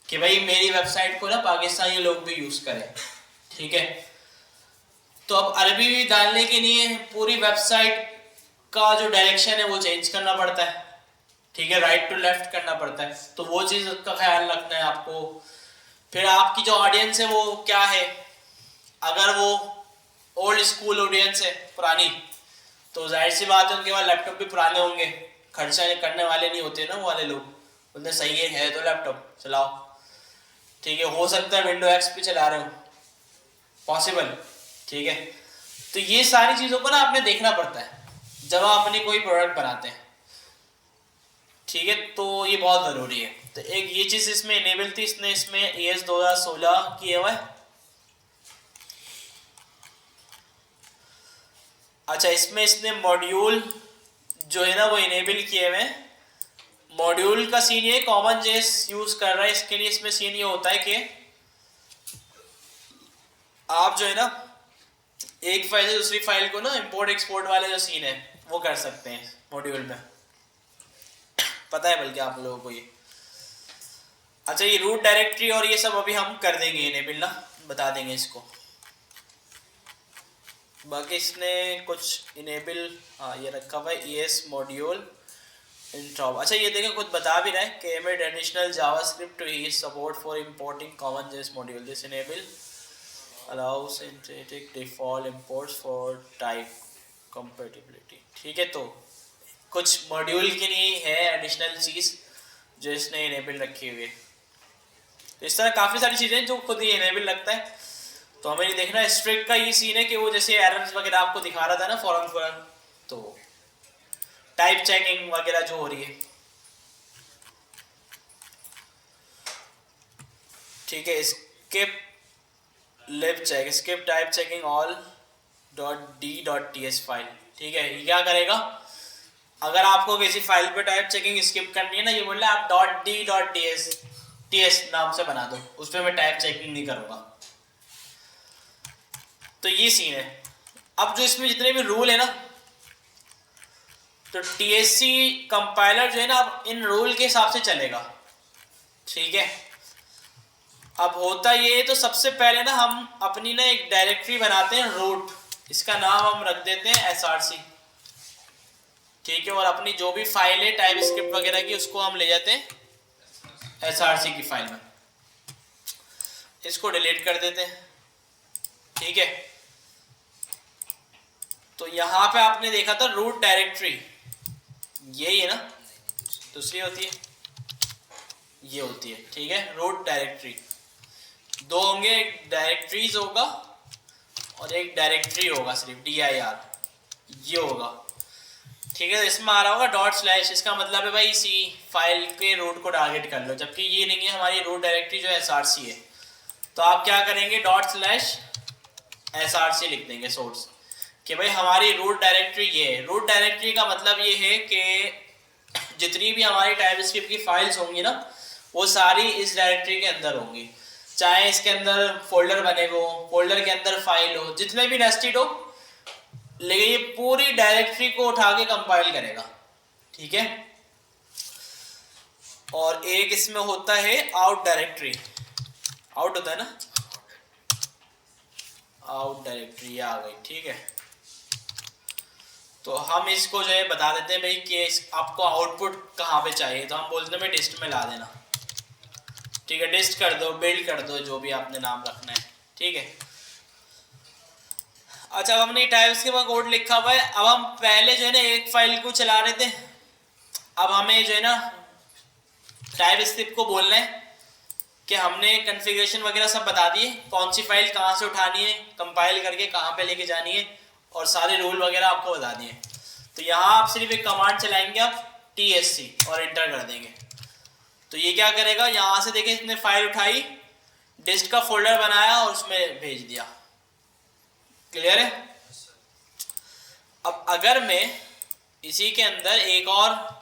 कि भाई मेरी वेबसाइट को ना पाकिस्तानी लोग भी यूज़ करें, ठीक है। तो अब अरबी भी डालने के लिए पूरी वेबसाइट का जो डायरेक्शन है वो चेंज करना पड़ता है, ठीक है, राइट टू लेफ्ट करना पड़ता है, तो वो चीज़ का ख्याल रखना है आपको। फिर आपकी जो ऑडियंस है वो क्या है, अगर वो ओल्ड स्कूल ऑडियंस है, पुरानी, तो जाहिर सी बात है उनके पास लैपटॉप भी पुराने होंगे, खर्चा करने वाले नहीं होते ना वो वाले लोग, बोलते सही है तो लैपटॉप चलाओ, ठीक है। हो सकता है विंडो एक्स पे चला रहे हो, पॉसिबल, ठीक है। तो ये सारी चीज़ों को ना आपने देखना पड़ता है जब आप अपनी कोई प्रोडक्ट बनाते हैं, ठीक है। तो ये बहुत ज़रूरी है। तो एक ये चीज़ इसमें इनेबल थी, इसने इसमें ES 2016 किया हुआ है। अच्छा, इसमें इसने मॉड्यूल जो है ना वो इनेबल किए हुए हैं। मॉड्यूल का सीन ये कॉमन जेस यूज़ कर रहा है, इसके लिए इसमें सीन ये होता है कि आप जो है ना एक फाइल से दूसरी फाइल को ना इंपोर्ट एक्सपोर्ट वाले जो सीन है वो कर सकते हैं मॉड्यूल में, पता है बल्कि आप लोगों को ये। अच्छा, ये रूट डायरेक्टरी और ये सब अभी हम कर देंगे इनेबल ना, बता देंगे इसको। बाकी इसने कुछ इनेबल हाँ ये रखा हुआ है ES मॉड्यूल इंट्रॉप। अच्छा ये देखें खुद बता भी रहा है कि emit additional JavaScript to ES support for importing CommonJS module, this enable allows synthetic default imports for type compatibility, ठीक है। तो कुछ मॉड्यूल के लिए है एडिशनल चीज़ जो इसने इनेबल रखी हुई है। तो इस तरह काफ़ी सारी चीज़ें जो खुद ही इनेबल रखता है, तो हमें नहीं देखना। स्ट्रिक्ट का ये सीन है कि वो जैसे एरर्स वगैरह आपको दिखा रहा था ना फौरन, तो टाइप चेकिंग वगैरह जो हो रही है, ठीक है। Skip lib check, skip type checking all .d.ts file, ठीक है। ये क्या करेगा, अगर आपको किसी फाइल पे टाइप चेकिंग स्किप करनी है ना, ये बोल रहा है आप .d.ts नाम से बना दो, उस पर मैं टाइप चेकिंग नहीं करूँगा। तो ये सीन है। अब जो इसमें जितने भी रूल है ना, तो TSC कंपाइलर जो है ना अब इन रूल के हिसाब से चलेगा, ठीक है। अब होता ये, तो सबसे पहले ना हम अपनी ना एक डायरेक्टरी बनाते हैं रूट, इसका नाम हम रख देते हैं SRC, ठीक है। और अपनी जो भी फाइल है टाइप स्क्रिप्ट वगैरह की उसको हम ले जाते हैं SRC की फाइल में, इसको डिलीट कर देते हैं, ठीक है। तो यहाँ पे आपने देखा था रूट डायरेक्टरी, यही है ना, दूसरी होती है, ये होती है, ठीक है। रूट डायरेक्टरी दो होंगे, एक डायरेक्टरीज होगा और एक डायरेक्टरी होगा सिर्फ dir, ये होगा, ठीक है। इसमें आ रहा होगा ./ इसका मतलब है भाई इसी फाइल के रूट को टारगेट कर लो, जबकि ये नहीं है, हमारी रूट डायरेक्टरी जो SRC है। तो आप क्या करेंगे, ./SRC लिख देंगे सोर्स, कि भाई हमारी रूट डायरेक्टरी ये है। रूट डायरेक्टरी का मतलब ये है कि जितनी भी हमारी टाइपस्क्रिप्ट की फाइल्स होंगी ना, वो सारी इस डायरेक्टरी के अंदर होंगी, चाहे इसके अंदर फोल्डर बने हो, फोल्डर के अंदर फाइल हो, जितने भी नेस्टेड हो, लेकिन ये पूरी डायरेक्टरी को उठा के कंपाइल करेगा, ठीक है। और एक इसमें होता है आउट डायरेक्टरी, आउट होता है ना, आउट डायरेक्टरी आ गई, ठीक है। तो हम इसको जो है बता देते हैं भाई कि आपको आउटपुट कहाँ पे चाहिए, तो हम बोलते हैं भाई डिस्ट में ला देना, ठीक है। डिस्ट कर दो, बिल्ड कर दो, जो भी आपने नाम रखना है, ठीक है। अच्छा, अब हमने टाइप्स के बाद कोड लिखा हुआ है। अब हम पहले जो है ना एक फाइल को चला रहे थे, अब हमें जो है ना टाइप स्क्रिप्ट को बोलना है कि हमने कॉन्फ़िगरेशन वगैरह सब बता दिए, कौन सी फाइल कहाँ से उठानी है, कंपाइल करके कहाँ पे लेके जानी है, और सारे रूल वगैरह आपको बता दिए। तो यहाँ आप सिर्फ एक कमांड चलाएंगे, आप TSC और एंटर कर देंगे। तो ये क्या करेगा, यहाँ से देखिए इसने फाइल उठाई, डिस्ट का फोल्डर बनाया और उसमें भेज दिया, क्लियर है। अब अगर मैं इसी के अंदर एक और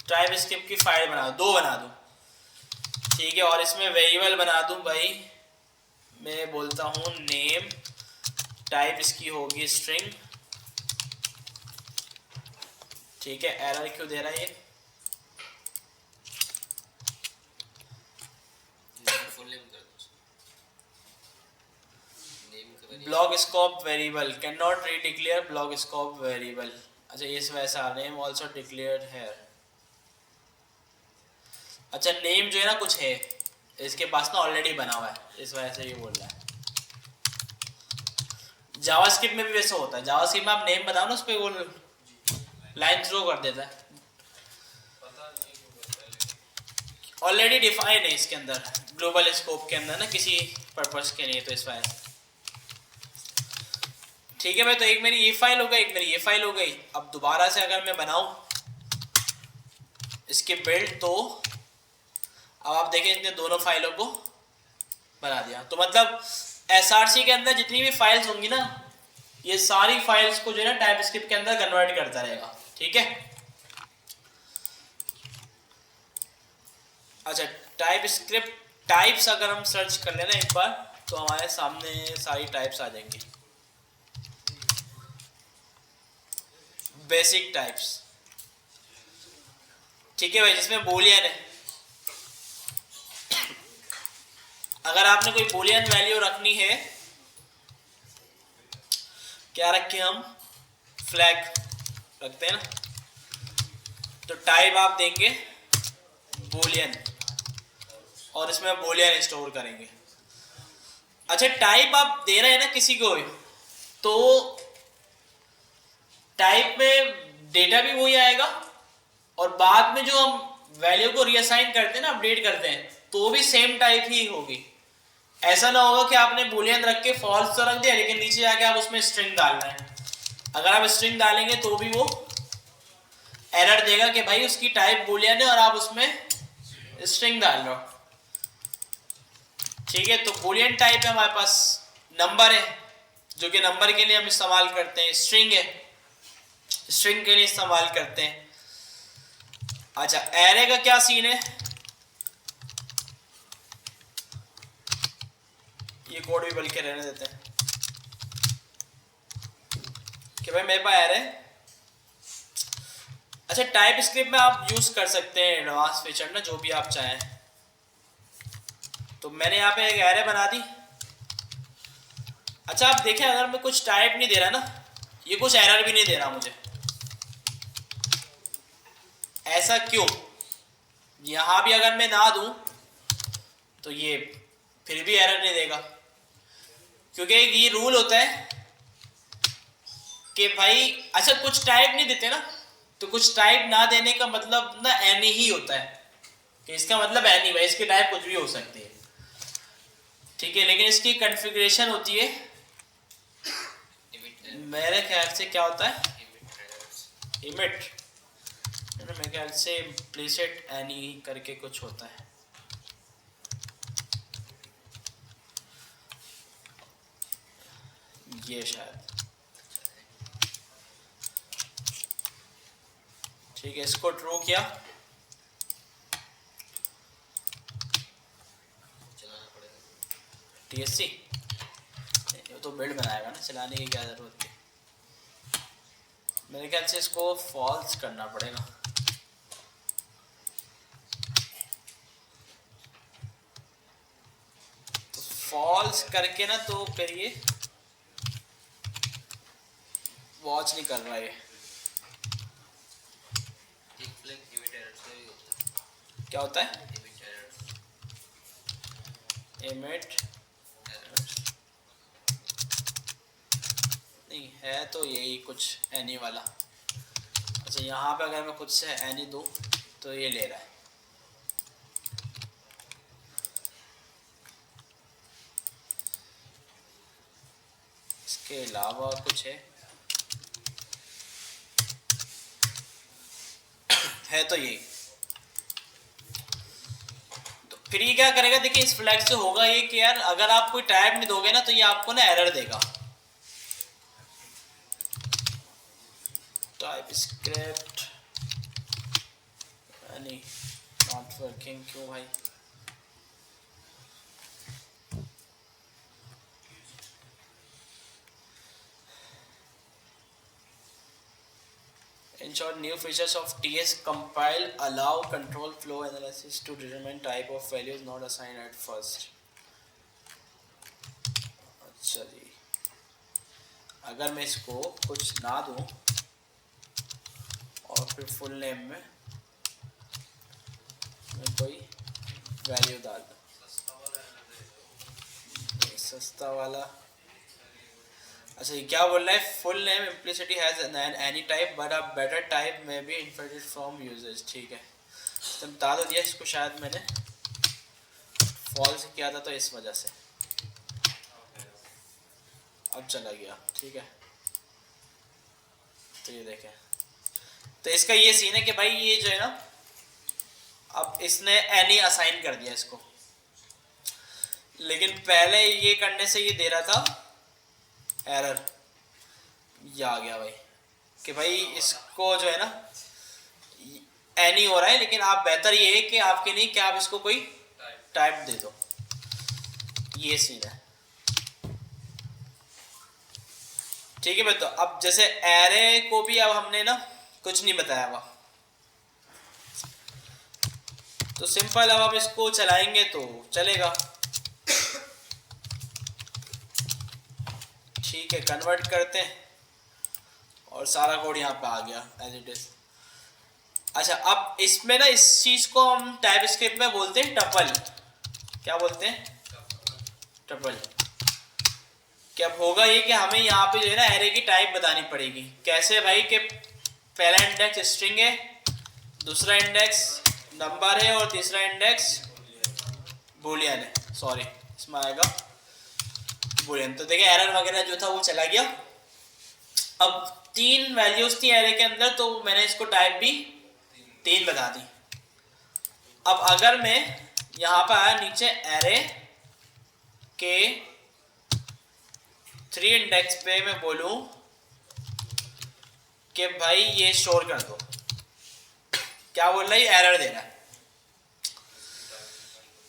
टाइप स्क्रिप्ट की फाइल बना दूँ, 2 बना दूँ, ठीक है, और इसमें वेरिएबल बना दूँ भाई, मैं बोलता हूँ नेम, टाइप इसकी होगी स्ट्रिंग, ठीक है। एरर क्यों दे रहा है ये, block scope variable can not redeclare block scope variable, अच्छा इस वजह से नेम ऑल्सो डिक्लेयर्ड है। अच्छा, नेम जो है ना कुछ है इसके पास ना ऑलरेडी बना हुआ है, इस वजह से ये बोल रहा है। जावास्क्रिप्ट में भी वैसा होता है, जावास्क्रिप्ट में आप नेम बताओ ना, उस पर वो लाइन थ्रो कर देता है, ऑलरेडी डिफाइन है इसके अंदर, ग्लोबल स्कोप के अंदर ना, किसी पर्पस के नहीं, तो इस वजह से, ठीक है भाई। तो एक मेरी ये फाइल हो गई, एक मेरी ये फाइल हो गई। अब दोबारा से अगर मैं बनाऊं इसके बिल्ड, तो अब आप देखें इसने दोनों फाइलों को बना दिया। तो मतलब SRC के अंदर जितनी भी फाइल्स होंगी ना, ये सारी फाइल्स को जो है ना टाइप स्क्रिप्ट के अंदर कन्वर्ट करता रहेगा, ठीक है। अच्छा, टाइप स्क्रिप्ट टाइप्स अगर हम सर्च कर लेना एक बार, तो हमारे सामने सारी टाइप्स आ जाएंगी, बेसिक टाइप्स, ठीक है भाई, जिसमें बूलियन है। अगर आपने कोई बूलियन वैल्यू रखनी है, क्या रखें हम, फ्लैग रखते हैं ना, तो टाइप आप देंगे बूलियन और इसमें बूलियन स्टोर करेंगे। अच्छा, टाइप आप दे रहे हैं ना किसी को, तो टाइप में डेटा भी वही आएगा, और बाद में जो हम वैल्यू को रीअसाइन करते हैं ना, अपडेट करते हैं, तो भी सेम टाइप ही होगी। ऐसा ना होगा कि आपने बूलियन रख के फॉल्स तो रख दिया, लेकिन नीचे जाके आप उसमें स्ट्रिंग डालना है। अगर आप स्ट्रिंग डालेंगे तो भी वो एरर देगा कि भाई उसकी टाइप बूलियन है और आप उसमें स्ट्रिंग डाल रहे हो, ठीक है। तो बूलियन टाइप है हमारे पास, नंबर है जो कि नंबर के लिए हम इस्तेमाल करते हैं, स्ट्रिंग है स्ट्रिंग के लिए इस्तेमाल करते हैं। अच्छा, एरे का क्या सीन है, ये कोड भी बल्कि रहने देते हैं कि भाई मेरे पास एरे, अच्छा, टाइप स्क्रिप्ट में आप यूज कर सकते हैं एडवांस फीचर ना, जो भी आप चाहें। तो मैंने यहाँ पे एक एरे बना दी। अच्छा आप देखें, अगर मैं कुछ टाइप नहीं दे रहा ना, ये कुछ एरर भी नहीं दे रहा मुझे। ऐसा क्यों? यहाँ भी अगर मैं ना दूं तो ये फिर भी एरर नहीं देगा, क्योंकि ये रूल होता है कि भाई अच्छा कुछ टाइप नहीं देते ना, तो कुछ टाइप ना देने का मतलब ना एनी ही होता है, कि इसका मतलब एनी भाई, इसकी टाइप कुछ भी हो सकती है, ठीक है। लेकिन इसकी कॉन्फ़िगरेशन होती है, मेरे ख्याल से क्या होता है, इमिट, मेरे ख्याल से इम्प्लिसिट एनी करके कुछ होता है। ये शायद, ठीक है, इसको ट्रू किया, TSC ये तो बिल्ड बनाएगा ना, चलाने की क्या जरूरत है। मेरे ख्याल से इसको फॉल्स करना पड़ेगा। तो फॉल्स करके ना, तो फिर ये वॉच नहीं कर रहा है। क्या होता है एमिट? नहीं है तो यही कुछ एनी वाला। अच्छा यहाँ पे अगर मैं खुद से एनी दूँ तो ये ले रहा है। इसके अलावा कुछ है तो यही। तो फिर ये क्या करेगा, देखिए इस फ्लैग से होगा ये कि यार अगर आप कोई टाइप नहीं दोगे ना, तो ये आपको ना एरर देगा। टाइप स्क्रिप्ट नहीं नॉट वर्किंग, क्यों भाई? In short, new features of TS compile allow control flow analysis to determine type of values not assigned at first. अच्छा जी, अगर मैं इसको कुछ ना दूं और फिर फुल नेम में मैं कोई वैल्यू डाल दूं, सस्ता वाला। अच्छा ये क्या बोल रहा है, full name implicitly has any type but a better type may be infected from users, ठीक है। तो बता दो दिया इसको, शायद मैंने फॉल्स किया था तो इस वजह से अब चला गया, ठीक है। तो ये देखें, तो इसका ये सीन है कि भाई ये जो है ना, अब इसने एनी असाइन कर दिया इसको, लेकिन पहले ये करने से ये दे रहा था एरर। ये आ गया भाई कि भाई इसको जो है ना एनी हो रहा है, लेकिन आप बेहतर ये है कि आपके नहीं कि आप इसको कोई टाइप दे दो। ये सीन है, ठीक है भाई। तो अब जैसे एरे को भी अब हमने ना कुछ नहीं बताया हुआ, तो सिंपल अब हम इसको चलाएंगे तो चलेगा, ठीक है। कन्वर्ट करते हैं और सारा कोड यहाँ पे आ गया एज इट इज। अच्छा अब इसमें ना इस चीज को हम टाइप स्क्रिप्ट में बोलते हैं टपल। क्या बोलते हैं? टपल। क्या होगा ये कि हमें यहाँ पे जो है ना एरे की टाइप बतानी पड़ेगी। कैसे भाई? कि पहला इंडेक्स स्ट्रिंग है, दूसरा इंडेक्स नंबर है और तीसरा इंडेक्स बूलियन है। सॉरी इसमें आएगा बूलियन। तो देखिए एरर वगैरह जो था वो चला गया। अब 3 वैल्यूज थी एरे के अंदर, तो मैंने इसको टाइप भी 3 बता दी। अब अगर मैं यहाँ पर आया नीचे एरे के 3 इंडेक्स पे मैं बोलूं कि भाई ये स्टोर कर दो, क्या बोल रहा है? एरर दे रहा है।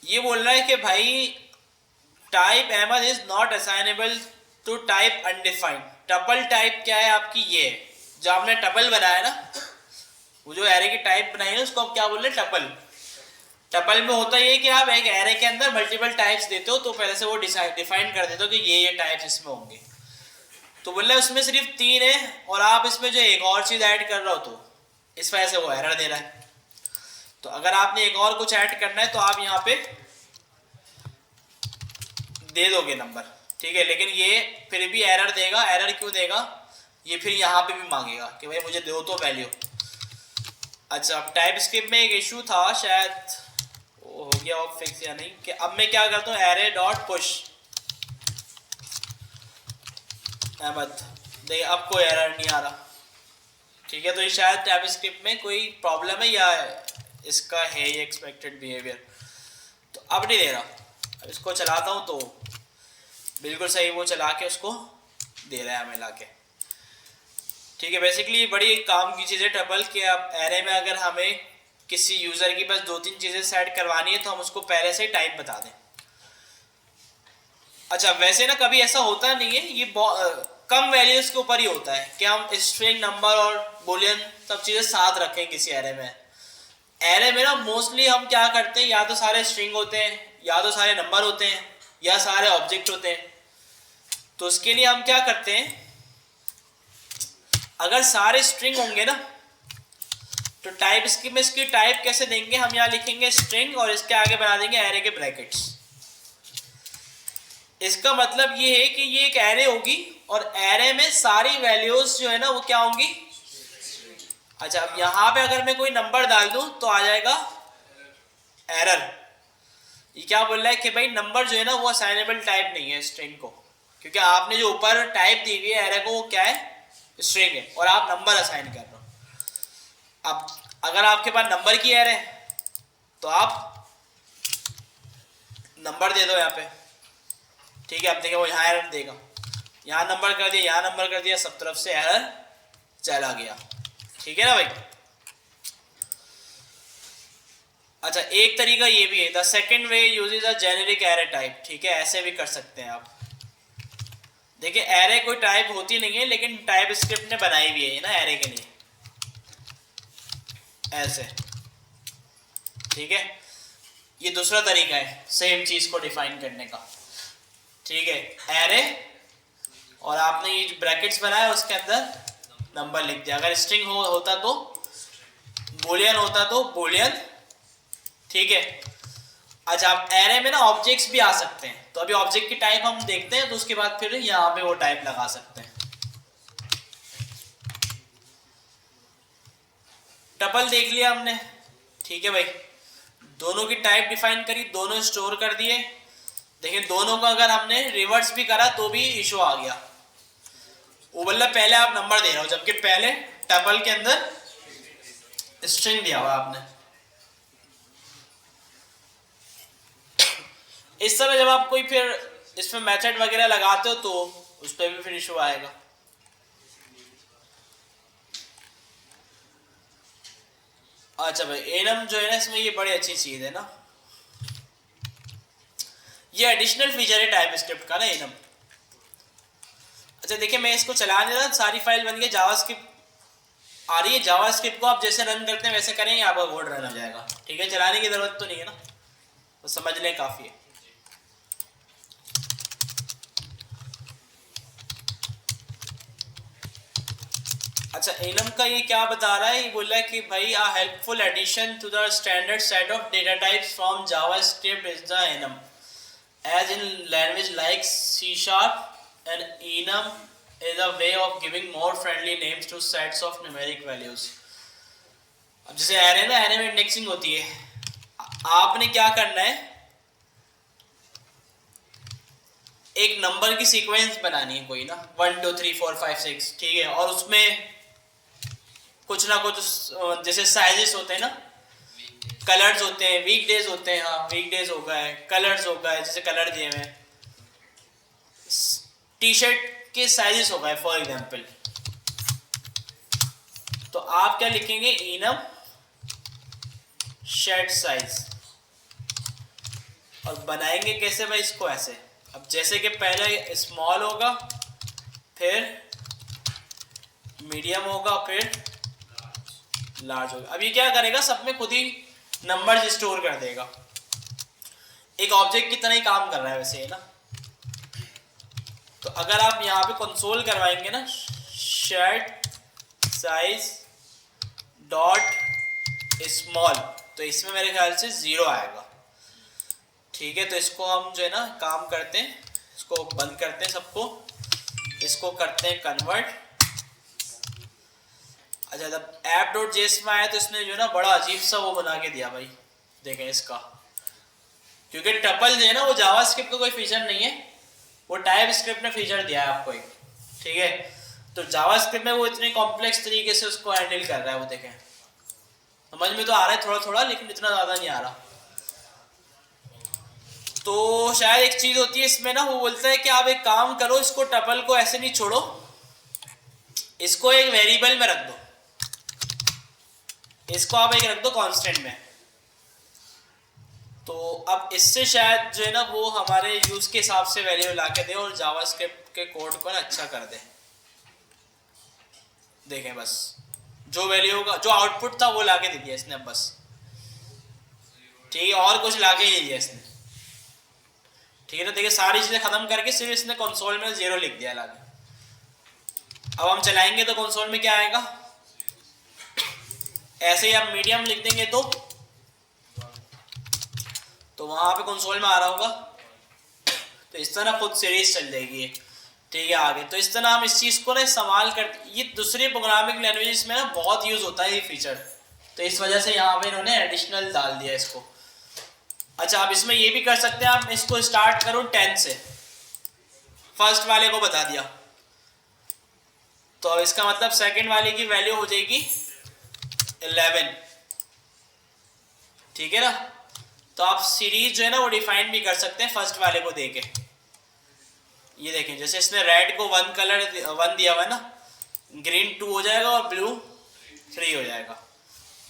ये बोल रहा है कि भाई type Ahmed is not assignable to type undefined. Tuple type क्या है आपकी? ये जो आपने टपल बनाया ना, वो जो एरे की टाइप बनाई है उसको हम क्या बोल रहे हैं, टपल। टपल में होता ये कि आप एक एरे के अंदर मल्टीपल टाइप्स देते हो, तो पहले से वो डिफाइन कर देते हो कि ये टाइप्स इसमें होंगे। तो बोल रहे हैं उसमें सिर्फ 3 है और आप इसमें जो एक और चीज ऐड कर रहे हो तो इस वजह से वो एरर दे रहा है। तो अगर आपने एक और कुछ ऐड करना है तो आप यहाँ पे दे दोगे नंबर, ठीक है, लेकिन ये फिर भी एरर देगा। एरर क्यों देगा, ये फिर यहाँ पे भी मांगेगा कि भाई मुझे दो तो वैल्यू। अच्छा, अब टाइप स्क्रिप्ट में एक इशू था, शायद वो हो गया और फिक्स या नहीं, कि अब मैं क्या करता हूँ, एरे डॉट पुश। अहमद देखिए अब कोई एरर नहीं आ रहा, ठीक है। तो ये शायद टाइप स्क्रिप्ट में कोई प्रॉब्लम है या इसका है ये एक्सपेक्टेड बिहेवियर। तो अब नहीं दे रहा। अब इसको चलाता हूँ तो बिल्कुल सही वो चला के उसको दे रहा है हमें ला के, ठीक है। बेसिकली बड़ी काम की चीज़ है टपल कि अब एरे में अगर हमें किसी यूज़र की बस 2-3 चीज़ें सेट करवानी है तो हम उसको पहले से टाइप बता दें। अच्छा, वैसे ना कभी ऐसा होता नहीं है, ये कम वैल्यूज के ऊपर ही होता है कि हम स्ट्रिंग, नंबर और बुलियन सब चीज़ें साथ रखें किसी एरे में। एरे में ना मोस्टली हम क्या करते हैं, या तो सारे स्ट्रिंग होते हैं, या तो सारे नंबर होते हैं, या सारे ऑब्जेक्ट होते हैं। तो उसके लिए हम क्या करते हैं, अगर सारे स्ट्रिंग होंगे ना तो टाइप स्क्रिप्ट में इसकी टाइप कैसे देंगे, हम यहाँ लिखेंगे स्ट्रिंग और इसके आगे बना देंगे एरे के ब्रैकेट्स। इसका मतलब ये है कि ये एक एरे होगी और एरे में सारी वैल्यूज जो है ना वो क्या होंगी। अच्छा, अब यहाँ पे अगर मैं कोई नंबर डाल दूं तो आ जाएगा एरर। ये क्या बोल रहा है कि भाई नंबर जो है ना वो असाइनेबल टाइप नहीं है स्ट्रिंग को, क्योंकि आपने जो ऊपर टाइप दी हुई है एरे को वो क्या है, स्ट्रिंग है, और आप नंबर असाइन कर रहे हो। अब अगर आपके पास नंबर की एरे है तो आप नंबर दे दो यहाँ पे, ठीक है। अब देखिए वो यहाँ एरर देगा, यहाँ नंबर कर दिया, यहाँ नंबर कर दिया, सब तरफ से एरर चला गया, ठीक है ना भाई। अच्छा, एक तरीका ये भी है, the second way uses a generic array type, ठीक है, ऐसे भी कर सकते हैं आप। देखिए एरे कोई टाइप होती नहीं है, लेकिन टाइप स्क्रिप्ट ने बनाई भी है ना एरे के लिए, ऐसे, ठीक है। ये दूसरा तरीका है सेम चीज को डिफाइन करने का, ठीक है। एरे और आपने ये ब्रैकेट्स बनाया उसके अंदर नंबर लिख दिया। अगर स्ट्रिंग होता तो बुलियन, होता तो बुलियन, ठीक है। अच्छा, आप एरे में ना ऑब्जेक्ट्स भी आ सकते हैं, तो अभी ऑब्जेक्ट की टाइप हम देखते हैं, तो उसके बाद फिर यहाँ पे वो टाइप लगा सकते हैं। टपल देख लिया हमने, ठीक है भाई, दोनों की टाइप डिफाइन करी, दोनों स्टोर कर दिए। देखिए दोनों का अगर हमने रिवर्स भी करा तो भी इशू आ गया। वो बोला पहले आप नंबर दे रहे हो, जबकि पहले टपल के अंदर स्ट्रिंग दिया हुआ आपने। इस समय जब आप कोई फिर इसमें मेथड वगैरह लगाते हो तो उस पर भी फिर इशू आएगा। अच्छा भाई, एनम जो है ना इसमें ये बड़ी अच्छी चीज है ना, ये एडिशनल फीचर है टाइप स्क्रिप्ट का ना एनम। अच्छा देखिए, मैं इसको चला नहीं रहा, सारी फाइल बन गई, जावास्क्रिप्ट आ रही है। जावास्क्रिप्ट को आप जैसे रन करते हैं वैसे करेंगे, आपका कोड रन हो जाएगा, ठीक है। चलाने की जरूरत तो नहीं है ना, तो समझ लें काफी है। अच्छा, एनम का ये क्या बता रहा है, ये बोल रहा है कि भाई a helpful addition to the standard set of data types from JavaScript is the enum, as in language like C#, and enum is a way of giving more friendly names to sets of numeric values। अब जैसे array ना, array में indexing होती है, आपने क्या करना है, एक नंबर की सीक्वेंस बनानी है कोई ना 1 2 3 4 5 6, ठीक है, और उसमें कुछ ना कुछ जैसे साइजेस होते हैं ना, कलर्स होते हैं, वीक डेज होते हैं, हाँ वीक डेज हो गए, कलर्स हो गए, जैसे कलर दिए हुए, टी शर्ट के साइजेस हो गए फॉर एग्जांपल। तो आप क्या लिखेंगे, इनम शर्ट साइज, और बनाएंगे कैसे भाई इसको, ऐसे। अब जैसे कि पहले स्मॉल होगा, फिर मीडियम होगा, फिर लार्ज हो गया। अब ये क्या करेगा, सब में खुद ही नंबर्स स्टोर कर देगा, एक ऑब्जेक्ट की तरह ही काम कर रहा है वैसे, है ना। तो अगर आप यहाँ पे कंसोल करवाएंगे ना, शेड साइज डॉट स्मॉल, तो इसमें मेरे ख्याल से 0 आएगा। ठीक है, तो इसको हम जो है ना काम करते हैं, इसको बंद करते हैं सबको, इसको करते हैं कन्वर्ट। अच्छा, जब ऐप डॉट जेएस में आया तो इसने जो है ना बड़ा अजीब सा वो बना के दिया भाई, देखें इसका, क्योंकि टपल जो है ना वो जावास्क्रिप्ट का कोई फीचर नहीं है, वो टाइप स्क्रिप्ट ने फीचर दिया है आपको एक। ठीक है, तो जावास्क्रिप्ट में वो इतने कॉम्प्लेक्स तरीके से उसको हैंडल कर रहा है, वो देखें, समझ में तो आ रहा है थोड़ा थोड़ा, लेकिन इतना ज़्यादा नहीं आ रहा। तो शायद एक चीज़ होती है इसमें ना, वो बोलता है कि आप एक काम करो, इसको टपल को ऐसे नहीं छोड़ो, इसको एक वेरिएबल में रख दो, इसको आप एक रख दो कांस्टेंट में। तो अब इससे शायद जो है ना वो हमारे यूज के हिसाब से वैल्यू ला के दे और जावास्क्रिप्ट के कोड को ना अच्छा कर दे। देखें बस, जो वैल्यू का जो आउटपुट था वो ला के दे दिया इसने, अब बस। ठीक है, और कुछ ला के ही नहीं दिया इसने। ठीक है, तो देखिए सारी चीज़ें ख़त्म करके सिर्फ इसने कंसोल में 0 लिख दिया लाके। अब हम चलाएंगे तो कंसोल में क्या आएगा, ऐसे ही आप मीडियम लिख देंगे तो वहां पे कंसोल में आ रहा होगा, तो इस तरह खुद सीरीज चल जाएगी। ठीक है, आगे तो इस तरह हम इस चीज़ को ना इस्तेमाल करते, ये दूसरे प्रोग्रामिंग लैंग्वेजेस में ना बहुत यूज़ होता है ये फीचर, तो इस वजह से यहाँ पे इन्होंने एडिशनल डाल दिया इसको। अच्छा, आप इसमें ये भी कर सकते हैं, आप इसको स्टार्ट करो 10 से, फर्स्ट वाले को बता दिया, तो अब इसका मतलब सेकंड वाले की वैल्यू हो जाएगी 11। ठीक है ना, तो आप सीरीज जो है ना वो डिफाइन भी कर सकते हैं फर्स्ट वाले को देके। ये देखें, जैसे इसने रेड को 1 कलर 1 दिया हुआ है ना, ग्रीन 2 हो जाएगा और ब्लू 3 हो जाएगा।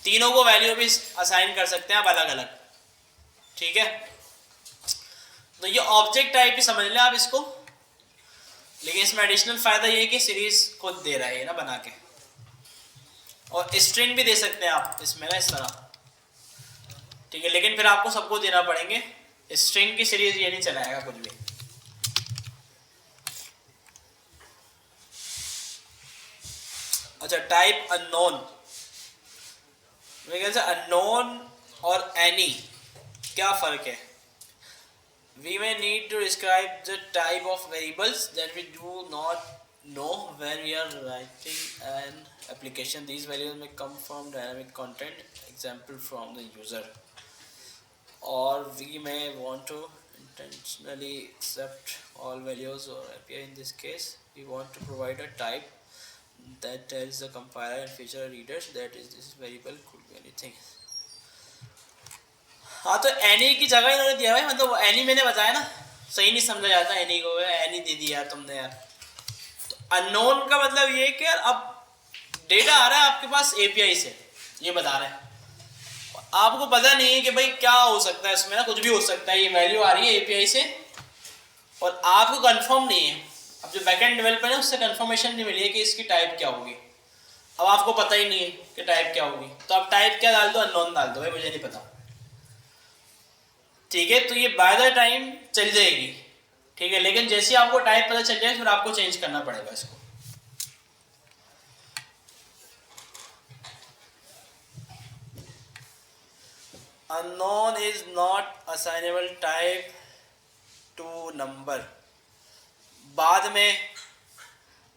तीनों को वैल्यू भी असाइन कर सकते हैं आप अलग अलग। ठीक है, तो ये ऑब्जेक्ट टाइप ही समझ लें आप इसको, लेकिन इसमें एडिशनल फायदा ये है कि सीरीज खुद दे रहा है ना बना के, और स्ट्रिंग भी दे सकते हैं आप इसमें ना इस तरह। ठीक है, लेकिन फिर आपको सबको देना पड़ेंगे, स्ट्रिंग की सीरीज ये नहीं चलाएगा कुछ भी। अच्छा, टाइप अननोन, मेरे ख्याल से अननोन और एनी क्या फर्क है। We may need to describe the type of variables that we do not know when we are writing an application. These values may come from dynamic content, example from the user, or we may want to intentionally accept all values or API. In this case, we want to provide a type that tells the compiler and feature readers that is this variable could be anything. हाँ, तो any की जगह इन्होंने दिया है, मतलब any मैंने बताया ना, सही नहीं समझा जाता एनी को, एनी दे दिया यार तुमने यार। तो अननोन का मतलब ये कि यार अब डेटा आ रहा है आपके पास एपीआई से, ये बता रहे हैं, आपको पता नहीं है कि भाई क्या हो सकता है इसमें ना, कुछ भी हो सकता है, ये वैल्यू आ रही है एपीआई से और आपको कंफर्म नहीं है। अब जो बैकएंड डेवलपर है उससे कंफर्मेशन नहीं मिली है कि इसकी टाइप क्या होगी, अब आपको पता ही नहीं है कि टाइप क्या होगी, तो आप टाइप क्या डाल दो, अननोन डाल दो, भाई मुझे नहीं पता। ठीक है, तो ये बाय द टाइम चल जाएगी। ठीक है, लेकिन जैसे आपको टाइप पता चल जाए फिर आपको चेंज करना पड़ेगा इसको। Unknown is not assignable type two number. बाद में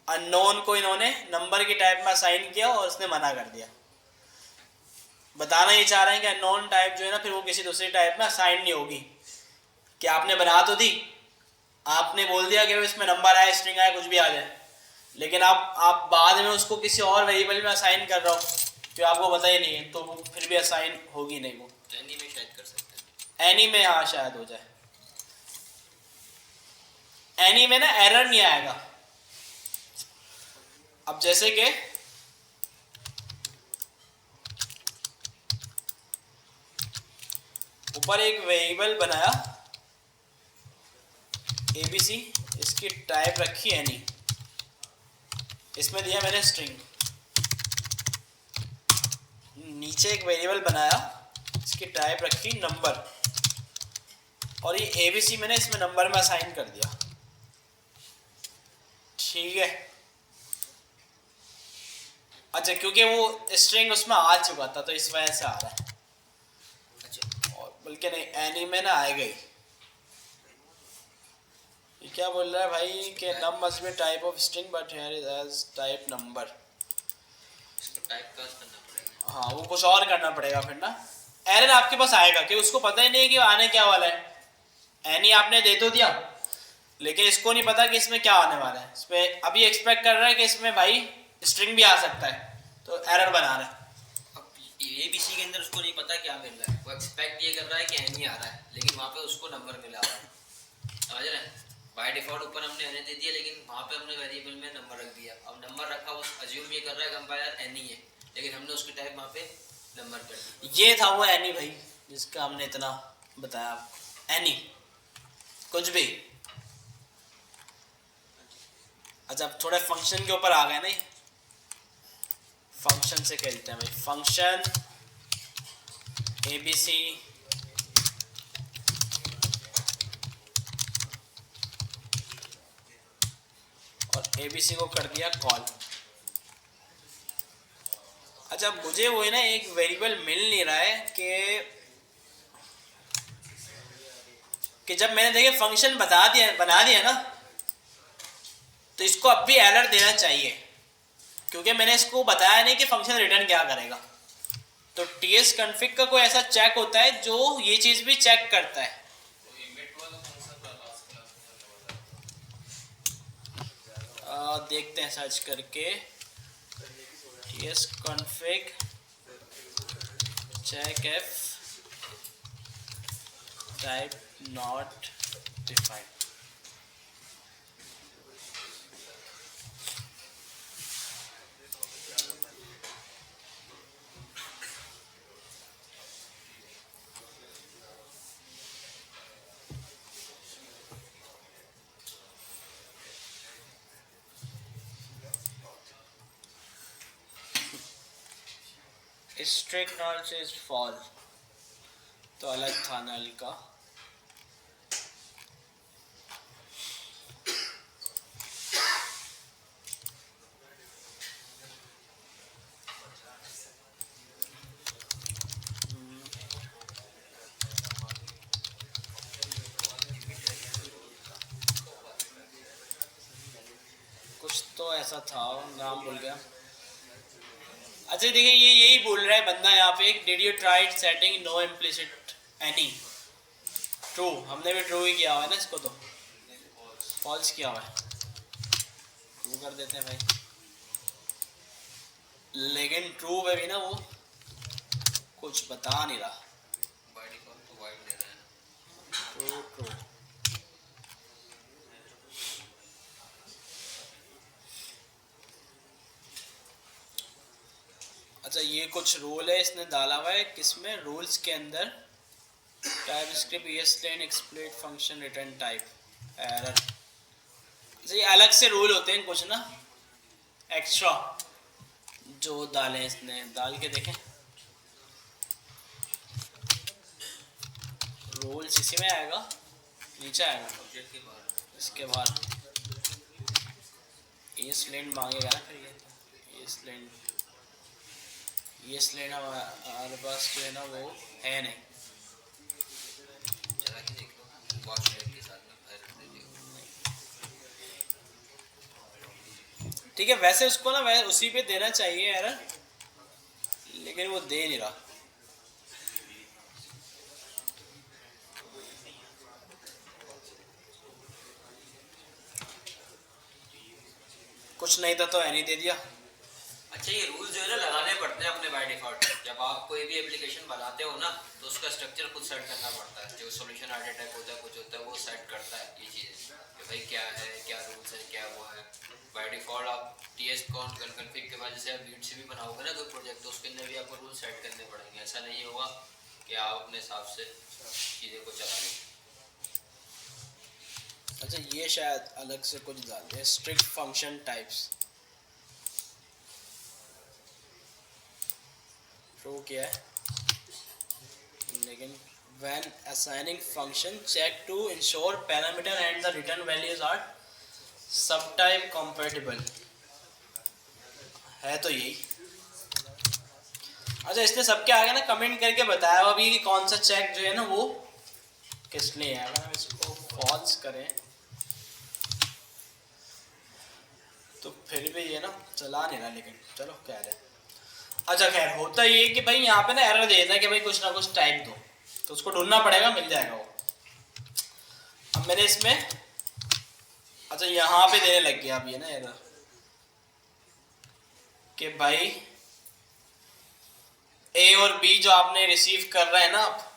अननोन को इन्होंने नंबर की टाइप में असाइन किया और उसने मना कर दिया। बताना ये चाह रहे हैं कि अननोन टाइप जो है ना फिर वो किसी दूसरी टाइप में असाइन नहीं होगी, कि आपने बना तो दी, आपने बोल दिया कि इसमें नंबर आए, स्ट्रिंग आए, कुछ भी आ जाए, लेकिन आप बाद में उसको किसी और वेरिएबल में असाइन कर रहा हो जो आपको पता ही नहीं है, तो वो फिर भी असाइन होगी नहीं। वो एनी में शायद कर सकते हैं, एनी में हाँ शायद हो जाए, एनी में ना एरर नहीं आएगा। अब जैसे कि ऊपर एक वेरिएबल बनाया ABC, इसकी टाइप रखी एनी, इसमें दिया मैंने स्ट्रिंग, नीचे एक वेरिएबल बनाया, इसकी टाइप रखी नंबर, और ये ABC मैंने इसमें नंबर में असाइन कर दिया। ठीक है। अच्छा, क्योंकि वो स्ट्रिंग उसमें आ चुका था तो इस वजह से आ रहा है। अच्छा, और बल्कि नहीं, एनी में ना आएगा ही। ये क्या बोल रहा है भाई कि num must be type of string but here is as type number. इसको टाइप कास्ट करना पड़ेगा। हाँ, वो कुछ और करना पड़ेगा फिर ना। एरर आपके पास आएगा कि उसको पता ही नहीं कि आने क्या वाला है। एनी आपने दे तो दिया, लेकिन इसको नहीं पता कि इसमें क्या आने वाला है। इसमें अभी एक्सपेक्ट कर रहा है कि इसमें भाई स्ट्रिंग भी आ सकता है, तो एरर बना रहा है। ABC के अंदर उसको नहीं पता क्या मिल रहा है, वो एक्सपेक्ट ये कर रहा है कि एनी आ रहा है, लेकिन वहाँ पे उसको नंबर मिला हुआ है। समझ रहे हैं? बाय डिफॉल्ट ऊपर हमने एनी दे दिया, लेकिन वहाँ पे हमने वेरिएबल में नंबर रख दिया। अब नंबर रखा, वो अज्यूम ये कर रहा है कंपाइलर एनी है, लेकिन हमने उसकी टाइप वहाँ पे नंबर कर दी। ये था वो एनी भाई जिसका हमने इतना बताया। एनी कुछ भी। अच्छा, अब थोड़े फंक्शन के ऊपर आ गए नहीं, फंक्शन से खेलते हैं भाई। फंक्शन ABC और ABC को कर दिया कॉल। अच्छा, मुझे वो है ना एक वेरिएबल मिल नहीं रहा है कि जब मैंने देखे फंक्शन बना दिया ना, तो इसको अब भी एरर देना चाहिए, क्योंकि मैंने इसको बताया नहीं कि फंक्शन रिटर्न क्या करेगा। तो tsconfig का कोई ऐसा चेक होता है जो ये चीज भी चेक करता है। देखते हैं सर्च करके, tsconfig check if type not defined। String null से इज फॉल, तो अलग था नल का। कुछ तो ऐसा था, नाम भूल गया। अच्छा देखिए, ये यही बोल रहा है बंदा यहाँ पे, did you try setting no implicit any. True, हमने भी ट्रू ही किया हुआ है ना इसको, तो फॉल्स किया हुआ है। ट्रू कर देते हैं भाई, लेकिन ट्रू में भी ना वो कुछ बता नहीं रहा। बाय डिफॉल्ट तो वाइड दे रहा है। True true. अच्छा, ये कुछ रोल है इसने डाला हुआ है, किसमें, रूल्स के अंदर। TypeScript ESLint explicit function return type error. अच्छा, ये अलग से रूल होते हैं कुछ ना एक्स्ट्रा जो डाले इसने, डाल के देखें। रूल्स इसी में आएगा, नीचे आएगा ऑब्जेक्ट के बाहर। इसके बाद ESLint मांगेगा ना फिर। ESLint हमारे पास जो है ना वो है नहीं। चला के देख लो, वॉच के साथ में एरर दे देगा। ठीक है, वैसे उसको ना वैसे उसी पे देना चाहिए एरर, लेकिन वो दे नहीं रहा। कुछ नहीं था तो एनी दे दिया। अच्छा, ये रूल जो है ना लगाने पड़ते हैं अपने बाय डिफॉल्ट। जब आप कोई भी एप्लीकेशन बनाते हो ना, तो उसका स्ट्रक्चर खुद सेट करना पड़ता है। जो सॉल्यूशन आर्किटेक्ट होता है, कुछ होता है, वो सेट करता है ये चीज़ें कि भाई क्या है, क्या रूल्स है, क्या वो है। बाय डिफॉल्ट आप tsconfig के बाद जैसे आप लीड से भी बनाओगे ना कोई प्रोजेक्ट, तो उसके अंदर भी आपको रूल सेट करने पड़ेंगे। ऐसा नहीं होगा कि आप अपने हिसाब से चीज़ें को चला लें। अच्छा, ये शायद अलग से कुछ डाल दिया, स्ट्रिक्ट फंक्शन टाइप्स। प्रूव किया है, लेकिन when assigning function check to ensure parameter and the return values are subtype compatible है। तो यही अच्छा, इसने सबके आगे ना कमेंट करके बताया अभी कि कौन सा चेक जो है ना वो किस लिए है। अगर हम इसको फॉल्स करें तो फिर भी ये ना चला नहीं रहा, लेकिन चलो क्या है। अच्छा खैर, होता ये कि भाई यहाँ पे ना एरर दे देता है कि भाई कुछ ना कुछ टाइप दो, तो उसको ढूंढना पड़ेगा, मिल जाएगा वो। अब मैंने इसमें अच्छा यहाँ पे देने लग गया अब ये ना एरर कि भाई ए और बी जो आपने रिसीव कर रहा है ना, आप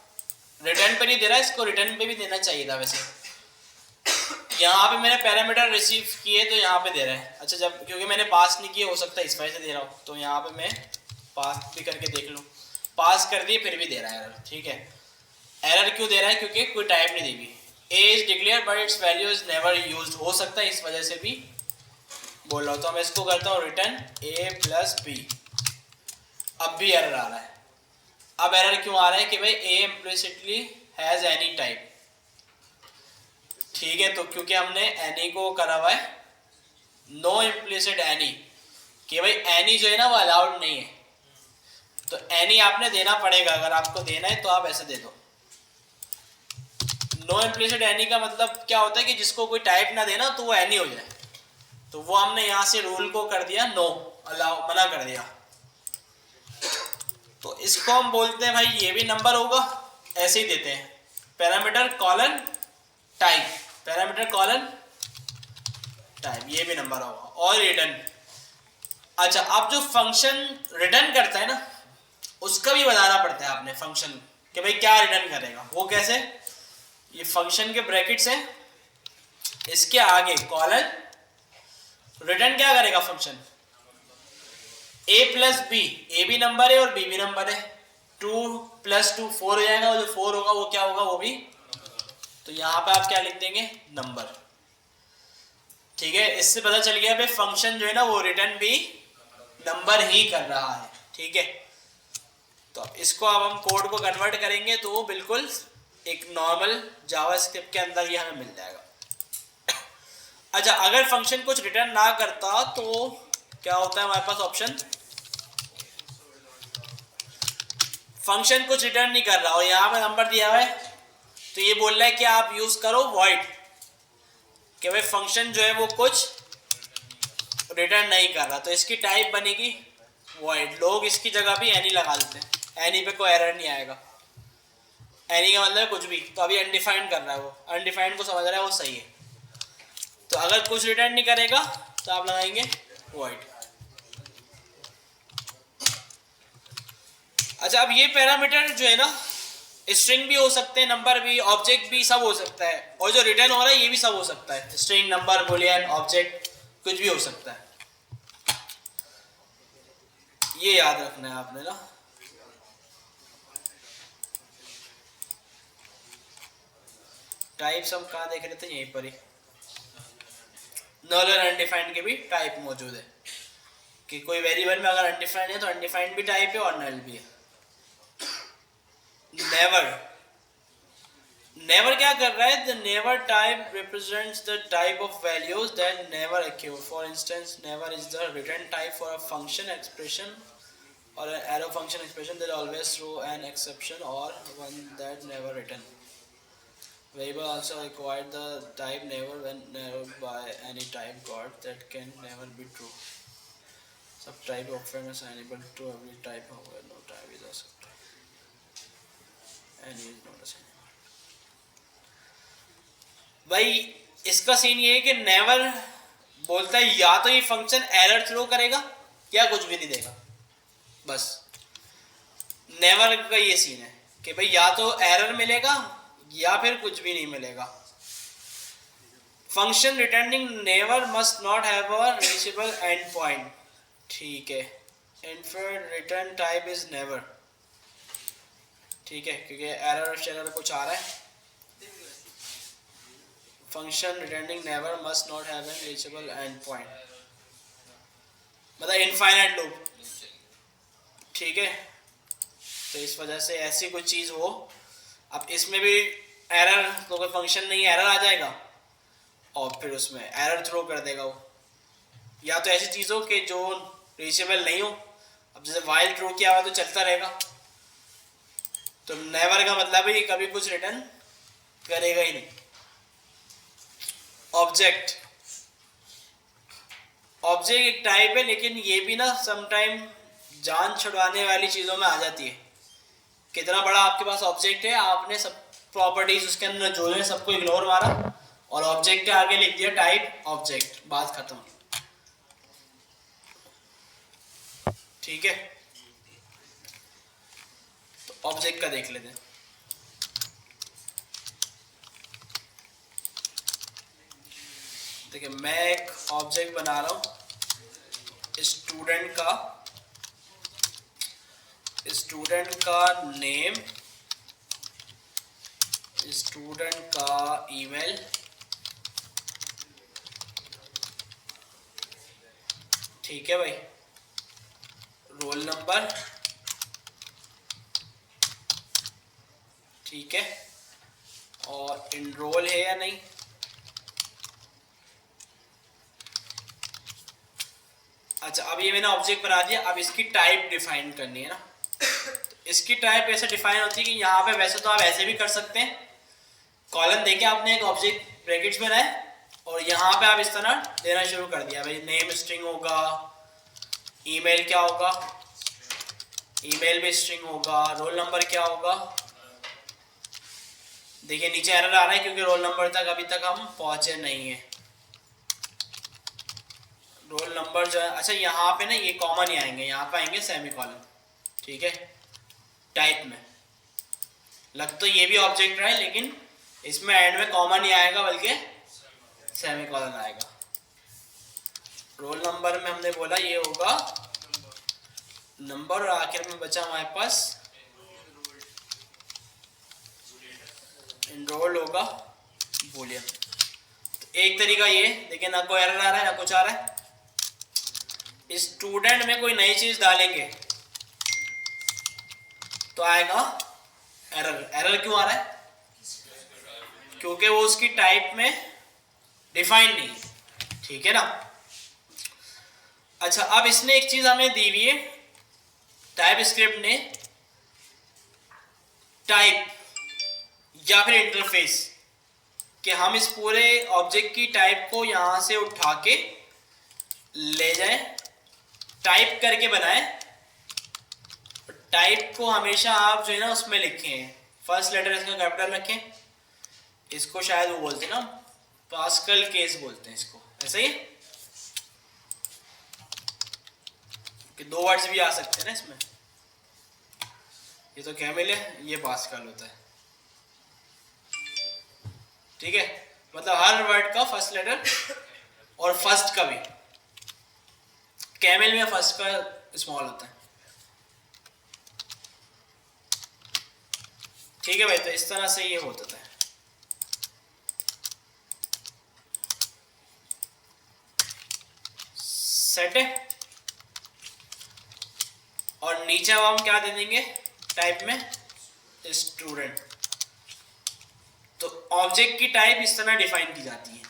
रिटर्न पे नहीं दे रहा है, इसको रिटर्न पे भी देना चाहिए था वैसे। यहाँ पे मैंने पैरामीटर रिसीव किए तो यहाँ पे दे रहा है। अच्छा, जब क्योंकि मैंने पास नहीं किए, हो सकता है इस वजह से दे रहा हूँ, तो यहाँ पे मैं पास भी करके देख लूँ। पास कर दिए फिर भी दे रहा है एरर। ठीक है, एरर क्यों दे रहा है? क्योंकि कोई टाइप नहीं दी हुई। A is declare but it's value is never used, हो सकता है इस वजह से भी बोल रहा हूँ। तो मैं इसको करता हूँ रिटर्न ए प्लस बी। अब भी एरर आ रहा है। अब एरर क्यों आ रहा है कि भाई ए इम्प्लिसिटली हैज एनी टाइप। ठीक है, तो क्योंकि हमने एनी को करा हुआ है नो इम्प्लिसिट एनी, कि भाई एनी जो है ना वो अलाउड नहीं है, तो एनी आपने देना पड़ेगा। अगर आपको देना है तो आप ऐसे दे दो। नो इम्प्लिसिट एनी का मतलब क्या होता है कि जिसको कोई टाइप ना देना तो वो एनी हो जाए। तो वो हमने यहाँ से रूल को कर दिया नो, अलाउ, मना कर दिया। तो इसको हम बोलते हैं भाई ये भी नंबर होगा, ऐसे ही देते हैं parameter colon type, parameter colon type, ये भी नंबर होगा। और रिटर्न, अच्छा अब जो फंक्शन रिटर्न करता है ना उसका भी बताना पड़ता है आपने फंक्शन कि भाई क्या रिटर्न करेगा। वो कैसे? ये फंक्शन के ब्रैकेट्स हैं, इसके आगे कॉलन, रिटर्न क्या करेगा फंक्शन? ए प्लस बी, ए भी नंबर है और बी भी नंबर है, 2 + 2 4 हो जाएगा, और जो 4 होगा वो क्या होगा? वो भी, तो यहाँ पे आप क्या लिख देंगे? नंबर। ठीक है, इससे पता चल गया भाई फंक्शन जो है ना वो रिटर्न भी नंबर ही कर रहा है। ठीक है, तो इसको अब हम कोड को कन्वर्ट करेंगे तो वो बिल्कुल एक नॉर्मल जावास्क्रिप्ट के अंदर ये हमें मिल जाएगा। अच्छा, अगर फंक्शन कुछ रिटर्न ना करता तो क्या होता है हमारे पास ऑप्शन? फंक्शन कुछ रिटर्न नहीं कर रहा और यहाँ पे नंबर दिया हुआ है, तो ये बोल रहा है कि आप यूज करो वॉइड, कि भाई फंक्शन जो है वो कुछ रिटर्न नहीं कर रहा, तो इसकी टाइप बनेगी वॉइड। लोग इसकी जगह भी एनी लगा देते हैं, एनी पे कोई एरर नहीं आएगा। एनी का मतलब कुछ भी, तो अभी अनडिफाइंड कर रहा है वो, अनडिफाइंड को समझ रहा है वो सही है। तो अगर कुछ रिटर्न नहीं करेगा तो आप लगाएंगे वॉइड। अच्छा, अब ये पैरामीटर जो है ना स्ट्रिंग भी हो सकते हैं, नंबर भी, ऑब्जेक्ट भी, सब हो सकता है। और जो रिटर्न हो रहा है ये भी सब हो सकता है, स्ट्रिंग, नंबर, बुलियन, ऑब्जेक्ट, कुछ भी हो सकता है। ये याद रखना है आपने ना। टाइप्स हम कहाँ देख रहे थे? यहीं पर ही नल और अनडिफाइंड के भी टाइप मौजूद है, कि कोई वेरिएबल में अगर अनडिफाइंड है तो अनडिफाइंड भी टाइप है और नल भी है। नेवर, नेवर क्या कर रहा है? The never type represents the type of values that never occur. For instance, never is the return type for a function expression or an arrow function expression that always throw an exception or one that never return. Variable also required the type never when narrowed by any type god that can never be true. Subtype often assignable to every type, however no type is a subtype. Any is not assignable. भाई इसका scene ये है कि never बोलता है या तो ये फंक्शन एरर थ्रो करेगा या कुछ भी नहीं देगा, बस। नेवर का ये सीन है कि भाई या तो एरर मिलेगा या फिर कुछ भी नहीं मिलेगा। Function returning never must not have a reachable and point. ठीक है, infinite return type is never. ठीक है, क्योंकि एरर शेरर कुछ आ रहा है। Function returning never must not have an reachable and point, मतलब इनफाइनाइट लूप। ठीक है, तो इस वजह से ऐसी कोई चीज़ हो। अब इसमें भी एरर, तो कोई फंक्शन नहीं, एरर आ जाएगा और फिर उसमें एरर थ्रो कर देगा वो। या तो ऐसी चीज़ हो कि जो रीचेबल नहीं हो। अब जैसे वाइल थ्रो किया हुआ तो चलता रहेगा, तो नेवर का मतलब है कि कभी कुछ रिटर्न करेगा ही नहीं। ऑब्जेक्ट एक टाइप है, लेकिन ये भी ना समटाइम जान छुड़वाने वाली चीज़ों में आ जाती है। कितना बड़ा आपके पास ऑब्जेक्ट है, आपने सब प्रॉपर्टीज उसके अंदर जो है सबको इग्नोर मारा और ऑब्जेक्ट के आगे लिख दिया टाइप ऑब्जेक्ट, बात खत्म। ठीक है, तो ऑब्जेक्ट का देख लेते हैं। देखिए मैं एक ऑब्जेक्ट बना रहा हूँ स्टूडेंट का नेम, स्टूडेंट का ईमेल, ठीक है भाई, रोल नंबर, ठीक है, और इनरोल है या नहीं, अच्छा अब ये मैंने ऑब्जेक्ट बना दिया। अब इसकी टाइप डिफाइन करनी है ना। तो इसकी टाइप ऐसे डिफाइन होती है कि यहाँ पे वैसे तो आप ऐसे भी कर सकते हैं, कॉलम देके आपने एक ऑब्जेक्ट ब्रैकेट्स में बनाए और यहाँ पे आप इस तरह देना शुरू कर दिया, भाई नेम स्ट्रिंग होगा, ईमेल क्या होगा, ईमेल भी स्ट्रिंग होगा, रोल नंबर क्या होगा। देखिए नीचे एरर आ रहा है क्योंकि रोल नंबर तक अभी तक हम पहुंचे नहीं है। रोल नंबर जो है, अच्छा यहाँ पे ना ये कॉमन ही आएंगे, यहाँ पे आएंगे सेमीकोलन, ठीक है। टाइप में लग तो ये भी ऑब्जेक्ट रहा है, लेकिन इसमें एंड में कॉमन ही आएगा बल्कि सेमीकोलन आएगा। रोल नंबर में हमने बोला ये होगा नंबर और आखिर में बचा हमारे पास इनरोल होगा बूलियन। तो एक तरीका ये, देखिए ना कोई एरर आ रहा है ना कुछ आ रहा है। स्टूडेंट में कोई नई चीज डालेंगे तो आएगा एरर। एरर क्यों आ रहा है? क्योंकि वो उसकी टाइप में डिफाइन नहीं है, ठीक है ना। अच्छा अब इसने एक चीज हमें दी हुई है, टाइप स्क्रिप्ट ने, टाइप या फिर इंटरफेस, कि हम इस पूरे ऑब्जेक्ट की टाइप को यहां से उठा के ले जाएं, टाइप करके बनाएं। टाइप को हमेशा आप जो है ना उसमें लिखें, फर्स्ट लेटर इसका कैपिटल रखें। इसको शायद वो बोलते हैं ना पास्कल केस बोलते हैं इसको, ऐसा ही कि दो वर्ड्स भी आ सकते हैं ना इसमें। ये तो कैमिल है, ये पास्कल होता है, ठीक है। मतलब हर वर्ड का फर्स्ट लेटर और फर्स्ट का भी, कैमिल में फर्स्ट का स्मॉल होता है, ठीक है भाई। तो इस तरह से ये होता है। सेट है। और नीचे अब हम क्या दे देंगे टाइप में, स्टूडेंट। तो ऑब्जेक्ट की टाइप इस तरह डिफाइन की जाती है।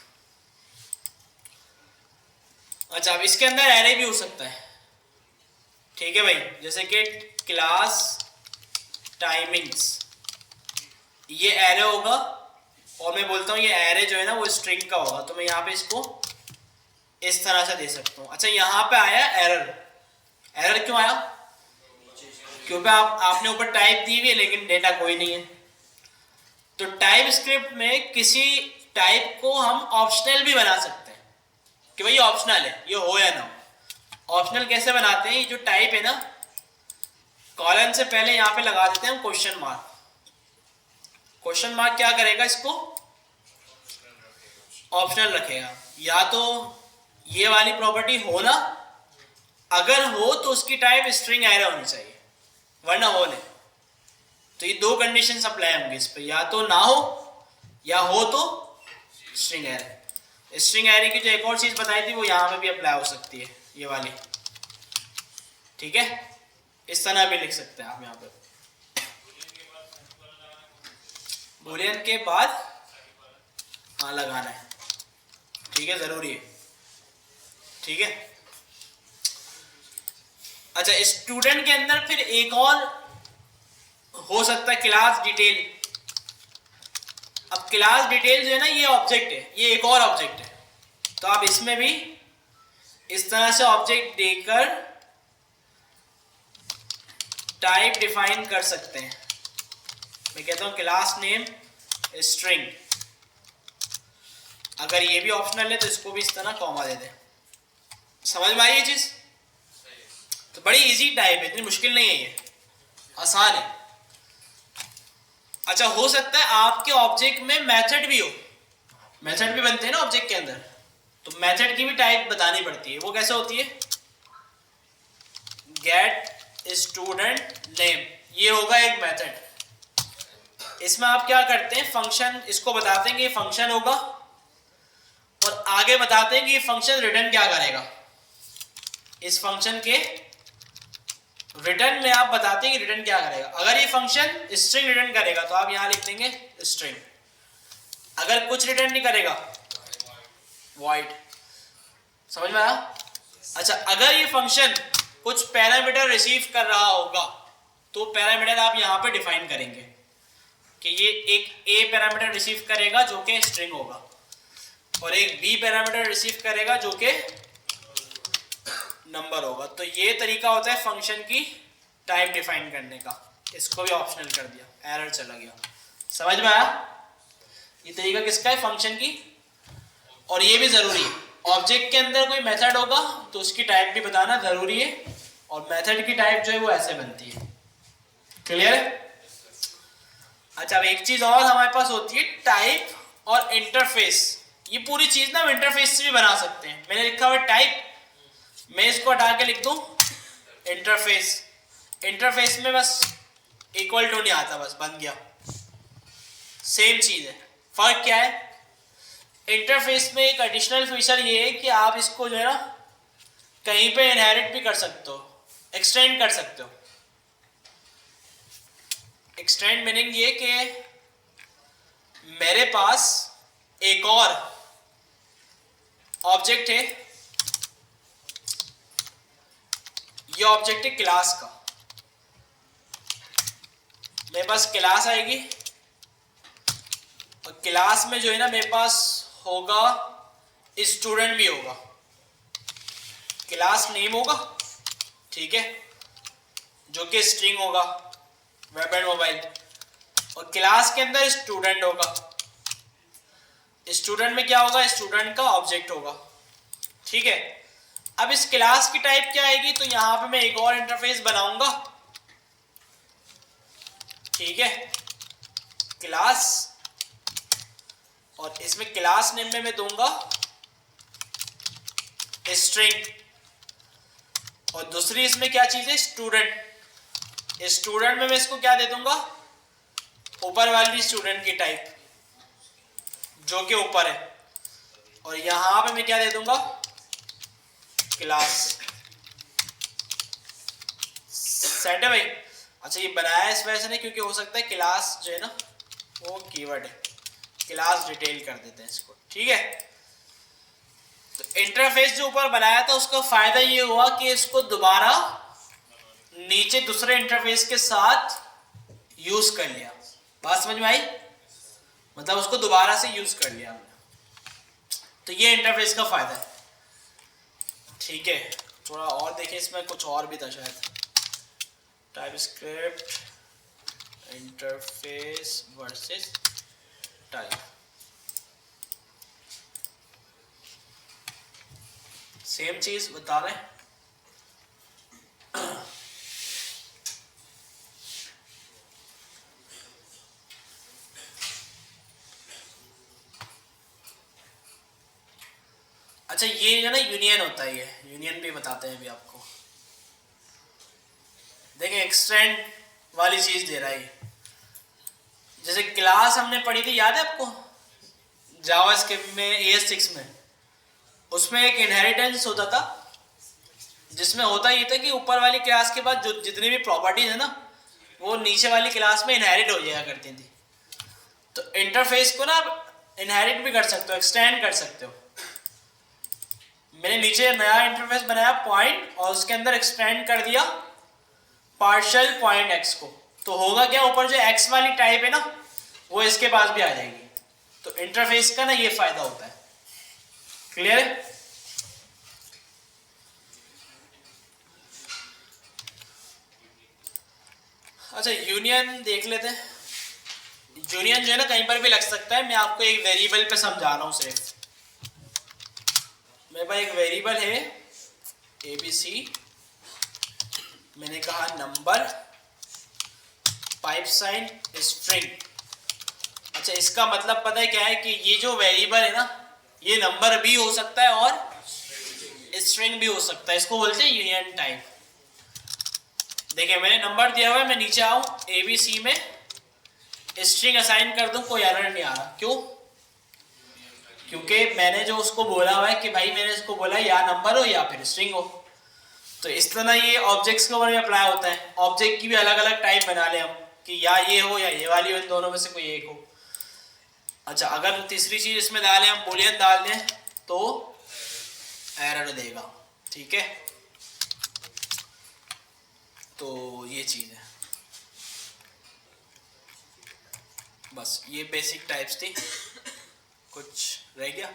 अच्छा अब इसके अंदर एरे भी हो सकता है, ठीक है भाई। जैसे कि क्लास टाइमिंग्स, ये एरे होगा और मैं बोलता हूँ ये एरे जो है ना वो स्ट्रिंग का होगा, तो मैं यहाँ पे इसको इस तरह से दे सकता हूँ। अच्छा यहाँ पे आया एरर। एरर क्यों आया? क्योंकि आपने ऊपर टाइप दी हुई है लेकिन डेटा कोई नहीं है। तो टाइप स्क्रिप्ट में किसी टाइप को हम ऑप्शनल भी बना सकते हैं कि भाई ऑप्शनल है, ये हो या ना हो। ऑप्शनल कैसे बनाते हैं? ये जो टाइप है ना, कॉलन से पहले यहाँ पे लगा देते हैं हम क्वेश्चन मार्क। क्वेश्चन मार्क क्या करेगा? इसको ऑप्शनल रखेगा। या तो ये वाली प्रॉपर्टी हो ना, अगर हो तो उसकी टाइप स्ट्रिंग एरे होनी चाहिए, वरना हो नहीं। तो ये दो कंडीशन अप्लाई होंगे इस पे, या तो ना हो या हो तो स्ट्रिंग एरे। स्ट्रिंग एरे की जो एक और चीज बताई थी वो यहाँ पे भी अप्लाई हो सकती है, ये वाली, ठीक है। इस तरह भी लिख सकते हैं आप यहाँ पे। बूलियन के बाद हाँ लगाना है, ठीक है, जरूरी है, ठीक है। अच्छा, स्टूडेंट के अंदर फिर एक और हो सकता है क्लास डिटेल। अब क्लास डिटेल जो है ना, ये ऑब्जेक्ट है, ये एक और ऑब्जेक्ट है, तो आप इसमें भी इस तरह से ऑब्जेक्ट देकर टाइप डिफाइन कर सकते हैं। मैं कहता हूं क्लास नेम स्ट्रिंग, अगर ये भी ऑप्शनल है तो इसको भी इस तरह कॉमा दे दें। समझ में आई ये चीज? तो बड़ी इजी टाइप है, इतनी मुश्किल नहीं है, ये आसान है। अच्छा, हो सकता है आपके ऑब्जेक्ट में मेथड भी हो, मेथड भी बनते हैं ना ऑब्जेक्ट के अंदर, तो मेथड की भी टाइप बतानी पड़ती है। वो कैसे होती है? गेट स्टूडेंट नेम, ये होगा एक मेथड। इसमें आप क्या करते हैं, फंक्शन इसको बताते हैं कि ये फंक्शन होगा, और आगे बताते हैं कि ये फंक्शन रिटर्न क्या करेगा। इस फंक्शन के रिटर्न में आप बताते हैं कि रिटर्न क्या करेगा। अगर ये फंक्शन स्ट्रिंग रिटर्न करेगा तो आप यहां लिख देंगे स्ट्रिंग, अगर कुछ रिटर्न नहीं करेगा वॉइड। समझ में आया? अच्छा, अगर ये फंक्शन कुछ पैरामीटर रिसीव कर रहा होगा तो पैरामीटर आप यहां पे डिफाइन करेंगे कि ये एक ए पैरामीटर रिसीव करेगा जो कि स्ट्रिंग होगा, और एक बी पैरामीटर रिसीव करेगा जो कि नंबर होगा। तो ये तरीका होता है फंक्शन की टाइप डिफाइन करने का। इसको भी ऑप्शनल कर दिया, एरर चला गया। समझ में आया? ये तरीका किसका है? फंक्शन की। और ये भी जरूरी है, ऑब्जेक्ट के अंदर कोई मेथड होगा तो उसकी टाइप भी बताना जरूरी है, और मेथड की टाइप जो है वो ऐसे बनती है। क्लियर है? अच्छा, अब एक चीज और हमारे पास होती है, टाइप और इंटरफेस। ये पूरी चीज ना हम इंटरफेस से भी बना सकते हैं। मैंने लिखा हुआ टाइप, मैं इसको हटा के लिख दूं इंटरफेस। इंटरफेस में बस इक्वल टू नहीं आता, बस बन गया, सेम चीज है। फर्क क्या है? इंटरफेस में एक एडिशनल फीचर ये है कि आप इसको जो है ना कहीं पे इनहेरिट भी कर सकते हो, एक्सटेंड कर सकते हो। एक्सटेंड मीनिंग ये कि मेरे पास एक और ऑब्जेक्ट है, ये ऑब्जेक्ट है क्लास का। मेरे पास क्लास आएगी, और क्लास में जो है ना मेरे पास होगा स्टूडेंट भी होगा, क्लास नेम होगा, ठीक है, जो कि स्ट्रिंग होगा, वेब एंड मोबाइल, और क्लास के अंदर स्टूडेंट होगा। स्टूडेंट में क्या होगा? स्टूडेंट का ऑब्जेक्ट होगा, ठीक है। अब इस क्लास की टाइप क्या आएगी? तो यहां पे मैं एक और इंटरफेस बनाऊंगा, ठीक है, क्लास, और इसमें क्लास नेम में मैं दूंगा स्ट्रिंग, और दूसरी इसमें क्या चीज है? स्टूडेंट। स्टूडेंट में मैं इसको क्या दे दूंगा? ऊपर वाली स्टूडेंट की टाइप जो कि ऊपर है, और यहां पे मैं क्या दे दूंगा? क्लास। सेट है भाई? अच्छा, ये बनाया इस वजह से नहीं क्योंकि हो सकता है क्लास जो है ना वो कीवर्ड है, क्लास डिटेल कर देते हैं इसको, ठीक है। तो इंटरफेस जो ऊपर बनाया था उसका फायदा ये हुआ कि इसको दोबारा नीचे दूसरे इंटरफेस के साथ यूज कर लिया। बात समझ में आई? मतलब उसको दोबारा से यूज कर लिया हमने, तो ये इंटरफेस का फायदा है, ठीक है। थोड़ा और देखें, इसमें कुछ और भी था शायद। TypeScript interface versus type, same चीज बता रहे हैं। अच्छा, ये जो ना यूनियन होता है, ये यूनियन भी बताते हैं अभी आपको। देखिए, एक्सटेंड वाली चीज दे रहा है, जैसे क्लास हमने पढ़ी थी, याद है आपको जावास्क्रिप्ट में AS6 में, उसमें एक इनहेरिटेंस होता था, जिसमें होता ये था कि ऊपर वाली क्लास के बाद जो जितनी भी प्रॉपर्टीज है ना वो नीचे वाली क्लास में इनहेरिट हो जाया करती थी। तो इंटरफेस को ना आप इनहेरिट भी कर सकते हो, एक्सटेंड कर सकते हो। मैंने नीचे नया इंटरफेस बनाया पॉइंट और उसके अंदर एक्सटेंड कर दिया पार्शियल पॉइंट एक्स को, तो होगा क्या, ऊपर जो एक्स वाली टाइप है ना वो इसके पास भी आ जाएगी। तो इंटरफेस का ना ये फायदा होता है। क्लियर है? अच्छा, यूनियन देख लेते हैं। यूनियन जो है ना कहीं पर भी लग सकता है। मैं आपको एक वेरिएबल पे समझा रहा हूँ सिर्फ। मेरे पास एक वेरिएबल है ABC, मैंने कहा नंबर पाइप साइन स्ट्रिंग। अच्छा, इसका मतलब पता है क्या है कि ये जो वेरिएबल है ना ये नंबर भी हो सकता है और स्ट्रिंग भी हो सकता है। इसको बोलते हैं यूनियन टाइप। देखिए मैंने नंबर दिया हुआ है, मैं नीचे आऊं ABC में स्ट्रिंग असाइन कर दूं, कोई एरर नहीं आ रहा। क्यों? क्योंकि मैंने जो उसको बोला हुआ है कि भाई मैंने इसको बोला या नंबर हो या फिर स्ट्रिंग हो। तो इस तरह ये ऑब्जेक्ट्स के ऊपर भी अप्लाई होता है। ऑब्जेक्ट की भी अलग अलग टाइप बना ले हम कि या ये हो या ये वाली हो, इन दोनों में से कोई एक हो। अच्छा, अगर तीसरी चीज इसमें डालें हम, बूलियन डाल दें तो एरर देगा। ठीक है, तो ये चीज है। बस ये बेसिक टाइप्स थी। कुछ रह गया?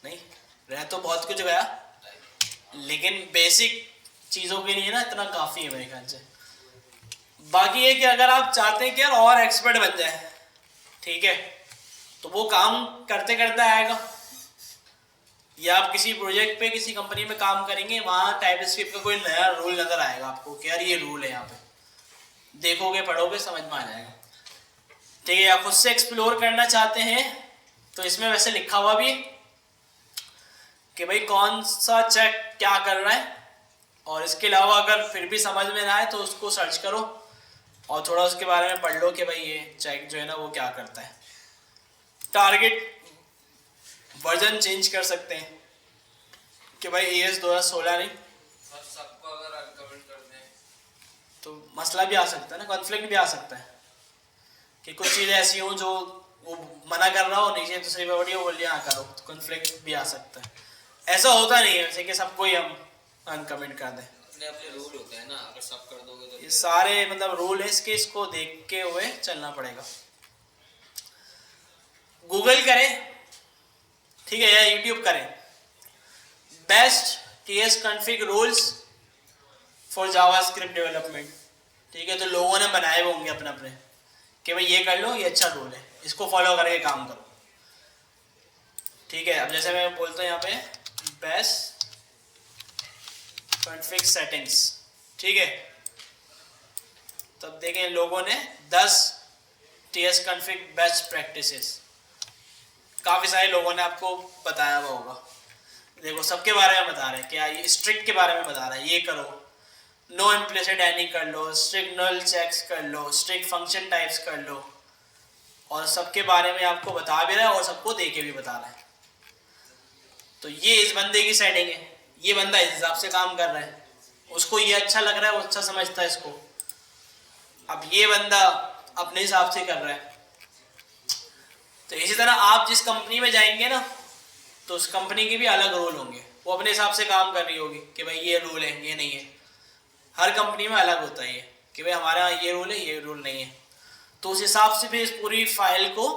नहीं रह तो बहुत कुछ गया, लेकिन बेसिक चीज़ों के लिए ना इतना काफ़ी है मेरे ख्याल से। बाकी ये कि अगर आप चाहते हैं कि यार और एक्सपर्ट बन जाए, ठीक है, तो वो काम करते करते आएगा। या आप किसी प्रोजेक्ट पे किसी कंपनी में काम करेंगे, वहाँ टाइपस्क्रिप्ट का कोई नया रूल नज़र आएगा आपको कि यार ये रूल है, यहाँ पे देखोगे पढ़ोगे समझ में आ जाएगा। ठीक है, या खुद से एक्सप्लोर करना चाहते हैं तो इसमें वैसे लिखा हुआ भी है कि भाई कौन सा चेक क्या कर रहा है, और इसके अलावा अगर फिर भी समझ में ना आए तो उसको सर्च करो और थोड़ा उसके बारे में पढ़ लो कि भाई ये चेक जो है ना वो क्या करता है। टारगेट वर्जन चेंज कर सकते हैं कि भाई AS 2016 नहीं, सबको अगर अनकमेंट कर दें तो मसला भी आ सकता है ना, कॉन्फ्लिक्ट भी आ सकता है कि कुछ चीज़ें ऐसी हों जो वो मना कर रहा हो, नीचे दूसरी प्रॉपर्टी बोल दिया हाँ करो, तो कॉन्फ्लिक्ट भी आ सकता है। ऐसा होता नहीं है वैसे कि सबको ही हम अनकमेंट कर दें। अपने अपने रूल होते हैं ना, अगर सब कर दोगे तो ये सारे मतलब रूल है इसके, इसको देख के हुए चलना पड़ेगा। गूगल करें, ठीक है, या यूट्यूब करें, best TS config rules for JavaScript development. ठीक है, तो लोगों ने बनाए हुए होंगे अपने अपने कि भाई ये कर लो, ये अच्छा रूल है, इसको फॉलो करके काम करो। ठीक है, अब जैसे मैं बोलता हूँ यहाँ पे बेस्ट कॉन्फ़िग सेटिंग्स, ठीक है, तब देखें लोगों ने 10 TS कॉन्फ़िग बेस्ट प्रैक्टिसेस, काफ़ी सारे लोगों ने आपको बताया हुआ होगा। देखो सबके बारे में बता रहे हैं, क्या ये स्ट्रिक्ट के बारे में बता रहा है, ये करो, नो इम्प्लिसिट एनी कर लो, स्ट्रिक्ट नल चेक्स कर लो, स्ट्रिक्ट फंक्शन टाइप्स कर लो, और सबके बारे में आपको बता भी रहा है और सबको दे के भी बता रहा है। तो ये इस बंदे की सेटिंग है, ये बंदा इस हिसाब से काम कर रहा है, उसको ये अच्छा लग रहा है, वो अच्छा समझता है इसको। अब ये बंदा अपने हिसाब से कर रहा है। तो इसी तरह आप जिस कंपनी में जाएंगे ना, तो उस कंपनी के भी अलग रूल होंगे, वो अपने हिसाब से काम कर रही होगी कि भाई ये रूल है, ये नहीं है। हर कंपनी में अलग होता है ये कि भाई हमारा ये रूल है, ये रूल नहीं है। तो उस हिसाब से फिर इस पूरी फाइल को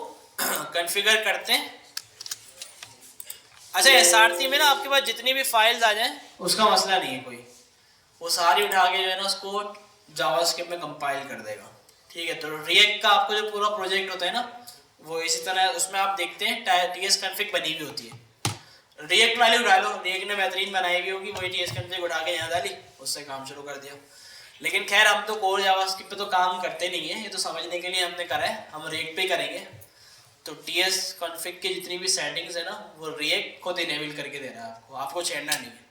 कॉन्फ़िगर करते हैं। अच्छा, SRC में ना आपके पास जितनी भी फाइल्स आ जाएं उसका मसला नहीं है कोई, वो सारी उठा के जो है ना उसको जावास्क्रिप्ट में कंपाइल कर देगा। ठीक है, तो रिएक्ट का आपको जो पूरा प्रोजेक्ट होता है ना, वो इसी तरह उसमें आप देखते हैं TS कॉन्फ़िग बनी हुई होती है। रिएक्ट वाली उठा लो, रिएक्ट ने बेहतरीन बनाई हुई होगी, वही TS कॉन्फ़िग उठा के यहाँ डाली, उससे काम शुरू कर दिया। लेकिन खैर हम तो कोर जावास्क्रिप्ट पे तो काम करते नहीं है, ये तो समझने के लिए हमने करा है, हम रिएक्ट पे करेंगे। तो TS कॉन्फ़िग की जितनी भी सेटिंग्स है ना, वो रिएक्ट खुद इनेबल करके दे रहा है आपको, आपको छेड़ना नहीं है,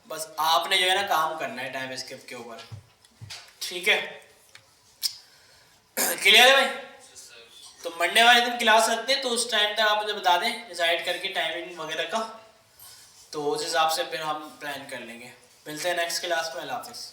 बस आपने जो है ना काम करना है टाइपस्क्रिप्ट के ऊपर। ठीक है, क्लियर है भाई? तो मंडे वाले दिन क्लास रखते हैं, तो उस टाइम तक आप मुझे बता दें डिसाइड करके टाइमिंग वगैरह का, तो उस हिसाब से फिर हम प्लान कर लेंगे। मिलते हैं नेक्स्ट क्लास में। अल्लाह हाफिज़।